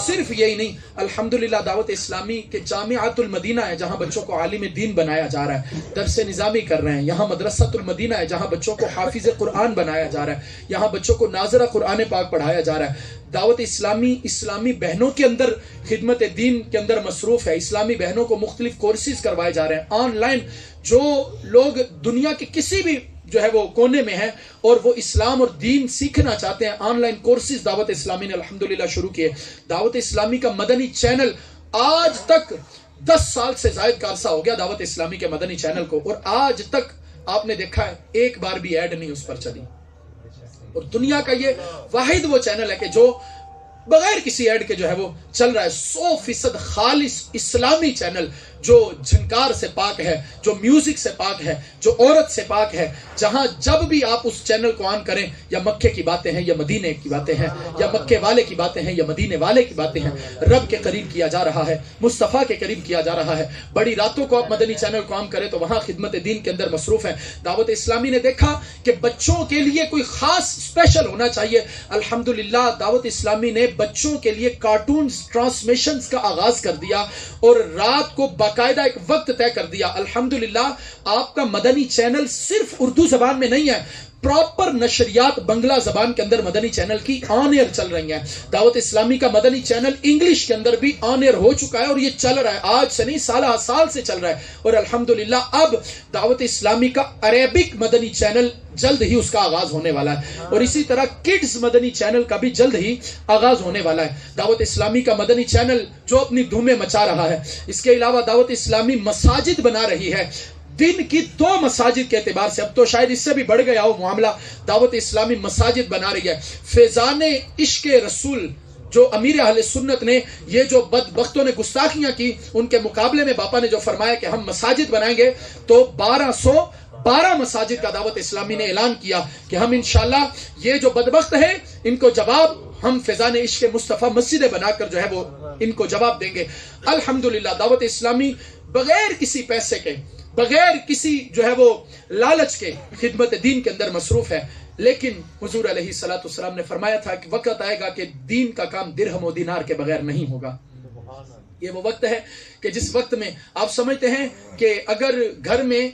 صرف یہی نہیں، الحمدللہ دعوت اسلامی کے جامعۃ المدینہ ہے جہاں بچوں کو عالم دین بنایا جا رہا ہے، درس نظامی کر رہے ہیں. یہاں مدرسۃ المدینہ ہے جہاں بچوں کو حافظ قرآن بنایا جا رہا ہے، یہاں بچوں کو ناظرہ قرآن پاک پڑھایا جا رہا ہے. دعوت اسلامی بہنوں کے اندر خدمت دین کے اندر مصروف ہے. اسلامی بہنوں کو مختلف کورسز کروائے جا رہے ہیں آن لائن. جو لوگ دنیا کے کسی بھی جو ہے وہ کونے میں ہیں اور وہ اسلام اور دین سیکھنا چاہتے ہیں، آن لائن کورسز دعوت اسلامی نے الحمدللہ شروع کیے. دعوت اسلامی کا مدنی چینل آج تک 10 سال سے زائد کا عرصہ ہو گیا دعوت اسلامی کے مدنی چینل کو، اور آج تک آپ نے دیکھا ہے ایک بار بھی ایڈ نہیں اس پر چلی. اور دنیا کا یہ واحد وہ چینل ہے کہ جو بغیر کسی ایڈ کے جو ہے وہ چل رہا ہے. 100% خالص اسلامی چینل جو جھنکار سے پاک ہے، جو میوزک سے پاک ہے، جو عورت سے پاک ہے. جہاں جب بھی آپ اس چینل کو آن کریں، یا مکے کی باتیں ہیں یا مدینے کی باتیں ہیں، یا مکے والے کی باتیں ہیں یا مدینے والے کی باتیں ہیں. رب کے قریب کیا جا رہا ہے، مصطفیٰ کے قریب کیا جا رہا ہے. بڑی راتوں کو آپ مدنی چینل کو آن کریں تو وہاں خدمت دین کے اندر مصروف ہیں. دعوت اسلامی نے دیکھا کہ بچوں کے لیے کوئی خاص اسپیشل ہونا چاہیے. الحمدللہ دعوت اسلامی نے بچوں کے لیے کارٹونز ٹرانسمیشنز کا آغاز کر دیا، اور رات کو باقاعدہ ایک وقت طے کر دیا. الحمدللہ آپ کا مدنی چینل صرف اردو زبان میں نہیں ہے، پراپر نشریات بنگلہ زبان کے اندر مدنی چینل کی آن ایئر چل رہی ہیں. دعوت اسلامی کا مدنی چینل انگلش کے اندر بھی آن ایئر ہو چکا ہے، اور یہ چل رہا ہے، آج سے نہیں سال سے چل رہا ہے. اور الحمدللہ اب دعوت اسلامی کا عربک مدنی چینل جلد ہی اس کا آغاز ہونے والا ہے، اور اسی طرح کڈز مدنی چینل کا بھی جلد ہی آغاز ہونے والا ہے. دعوت اسلامی کا مدنی چینل جو اپنی دھومیں مچا رہا ہے. اس کے علاوہ دعوت اسلامی مساجد بنا رہی ہے. دن کی 2 مساجد کے اعتبار سے، اب تو شاید اس سے بھی بڑھ گیا ہو معاملہ، دعوت اسلامی مساجد بنا رہی ہے. فیضان عشق رسول جو امیر اہل سنت نے یہ جو بدبختوں نے گستاخیاں کی ان کے مقابلے میں باپا نے جو فرمایا کہ ہم مساجد بنائیں گے، تو 1212 مساجد کا دعوت اسلامی نے اعلان کیا کہ ہم انشاءاللہ یہ جو بدبخت ہیں ان کو جواب ہم فیضان عشق مصطفیٰ مسجدیں بنا کر جو ہے وہ ان کو جواب دیں گے۔ الحمدللہ دعوت اسلامی بغیر کسی پیسے کے، بغیر کسی جو ہے وہ لالچ کے خدمت دین کے اندر مصروف ہے، لیکن حضور علیہ الصلوۃ والسلام نے فرمایا تھا کہ وقت آئے گا کہ دین کا کام درہم و دینار کے بغیر نہیں ہوگا۔ یہ وہ وقت ہے کہ جس وقت میں آپ سمجھتے ہیں کہ اگر گھر میں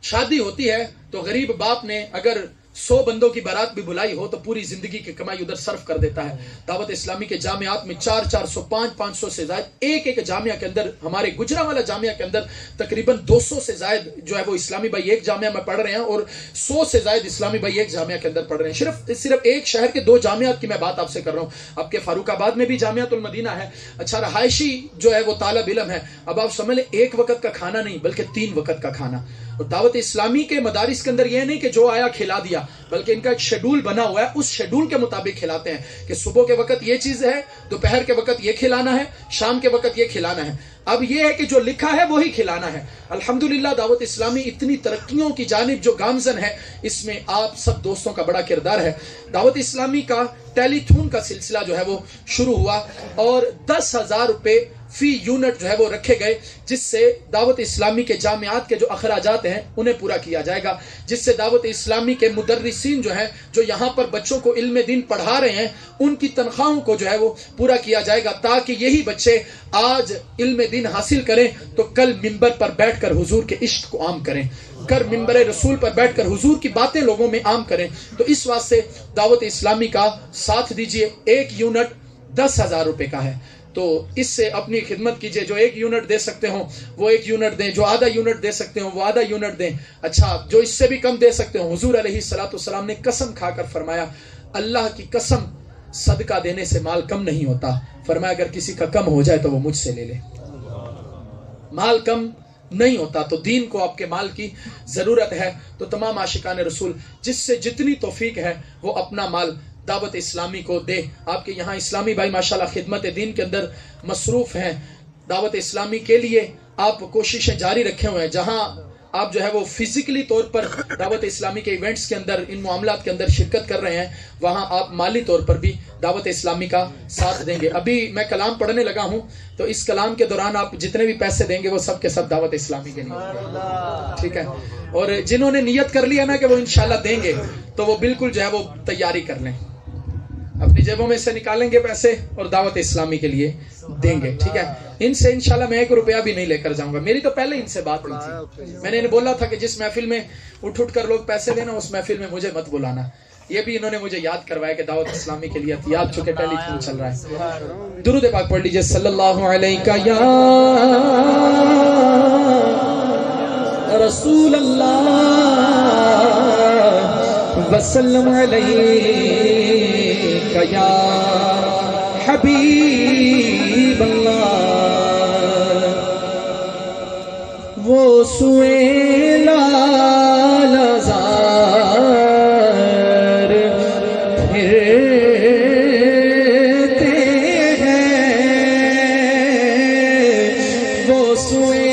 شادی ہوتی ہے تو غریب باپ نے اگر 100 بندوں کی بارات بھی بلائی ہو تو پوری زندگی کی کمائی ادھر صرف کر دیتا ہے۔ دعوت اسلامی کے جامعات میں 400 500 سے زائد ایک جامعہ کے اندر، ہمارے گجرانوالہ جامعہ کے اندر تقریباً 200 سے زائد جو ہے وہ اسلامی بھائی ایک جامعہ میں پڑھ رہے ہیں، اور 100 سے زائد اسلامی بھائی ایک جامعہ کے اندر پڑھ رہے ہیں۔ صرف ایک شہر کے 2 جامعات کی میں بات آپ سے کر رہا ہوں۔ اب کے فاروق آباد میں بھی جامعۃ المدینہ ہے، اچھا رہائشی جو ہے وہ طالب علم ہے۔ اب آپ سمجھ لیں ایک وقت کا کھانا نہیں بلکہ 3 وقت کا کھانا۔ اور دعوت اسلامی کے مدارس کے اندر یہ نہیں کہ جو آیا کھلا دیا، بلکہ ان کا ایک شیڈول بنا ہوا ہے، اس شیڈول کے مطابق کھلاتے ہیں کہ صبح کے وقت یہ چیز ہے، دوپہر کے وقت یہ کھلانا ہے، شام کے وقت یہ کھلانا ہے۔ اب یہ ہے کہ جو لکھا ہے وہی کھلانا ہے۔ الحمدللہ دعوت اسلامی اتنی ترقیوں کی جانب جو گامزن ہے، اس میں آپ سب دوستوں کا بڑا کردار ہے۔ دعوت اسلامی کا ٹیلی تھون کا سلسلہ جو ہے وہ شروع ہوا اور 10,000 روپے فی یونٹ جو ہے وہ رکھے گئے، جس سے دعوت اسلامی کے جامعات کے جو اخراجات ہیں انہیں پورا کیا جائے گا، جس سے دعوت اسلامی کے مدرسین جو ہیں جو یہاں پر بچوں کو علم دین پڑھا رہے ہیں ان کی تنخواہوں کو جو ہے وہ پورا کیا جائے گا، تاکہ یہی بچے آج علم دین حاصل کریں تو کل منبر پر بیٹھ کر حضور کے عشق کو عام کریں، کر منبر رسول پر بیٹھ کر حضور کی باتیں لوگوں میں عام کریں۔ تو اس واسطے دعوت اسلامی کا ساتھ دیجئے۔ 1 یونٹ 10,000 روپے کا ہے، تو اس سے اپنی خدمت کیجئے۔ جو 1 یونٹ دے سکتے ہوں وہ 1 یونٹ دیں، جو آدھا یونٹ دے سکتے ہوں وہ آدھا یونٹ دیں، اچھا جو اس سے بھی کم دے سکتے ہوں۔ حضور علیہ الصلوۃ والسلام نے قسم کھا کر فرمایا، اللہ کی قسم صدقہ دینے سے مال کم نہیں ہوتا، فرمایا اگر کسی کا کم ہو جائے تو وہ مجھ سے لے لے۔ مال کم نہیں ہوتا، تو دین کو آپ کے مال کی ضرورت ہے، تو تمام عاشقان رسول جس سے جتنی توفیق ہے وہ اپنا مال دعوت اسلامی کو دے۔ آپ کے یہاں اسلامی بھائی ماشاءاللہ خدمت دین کے اندر مصروف ہیں، دعوت اسلامی کے لیے آپ کوششیں جاری رکھے ہوئے ہیں۔ جہاں آپ جو ہے وہ فزیکلی طور پر دعوت اسلامی کے ایونٹس کے اندر ان معاملات کے اندر شرکت کر رہے ہیں، وہاں آپ مالی طور پر بھی دعوت اسلامی کا ساتھ دیں گے۔ ابھی میں کلام پڑھنے لگا ہوں، تو اس کلام کے دوران آپ جتنے بھی پیسے دیں گے وہ سب کے سب دعوت اسلامی کے لیے، ٹھیک ہے؟ اور جنہوں نے نیت کر لیا نا کہ وہ انشاءاللہ دیں گے، تو وہ بالکل جو ہے وہ تیاری کر لیں، اپنی جیبوں میں سے نکالیں گے پیسے اور دعوت اسلامی کے لیے دیں گے، ٹھیک ہے؟ ان سے انشاءاللہ میں 1 روپیہ بھی نہیں لے کر جاؤں گا، میری تو پہلے ان سے بات ہوئی تھی، میں نے انہیں بولا تھا کہ جس محفل میں اٹھ کر لوگ پیسے لینا اس محفل میں مجھے مت بلانا۔ یہ بھی انہوں نے مجھے یاد کروایا کہ دعوت اسلامی کے لیے احتیاط، چونکہ ٹیلی فون چل رہا ہے۔ درود پاک پڑھ لیجئے، صلی اللہ علیہ یا رسول اللہ وسلم علیہ یا حبیب اللہ۔ وہ سوئے لال زار پھرتے ہیں، وہ سوئے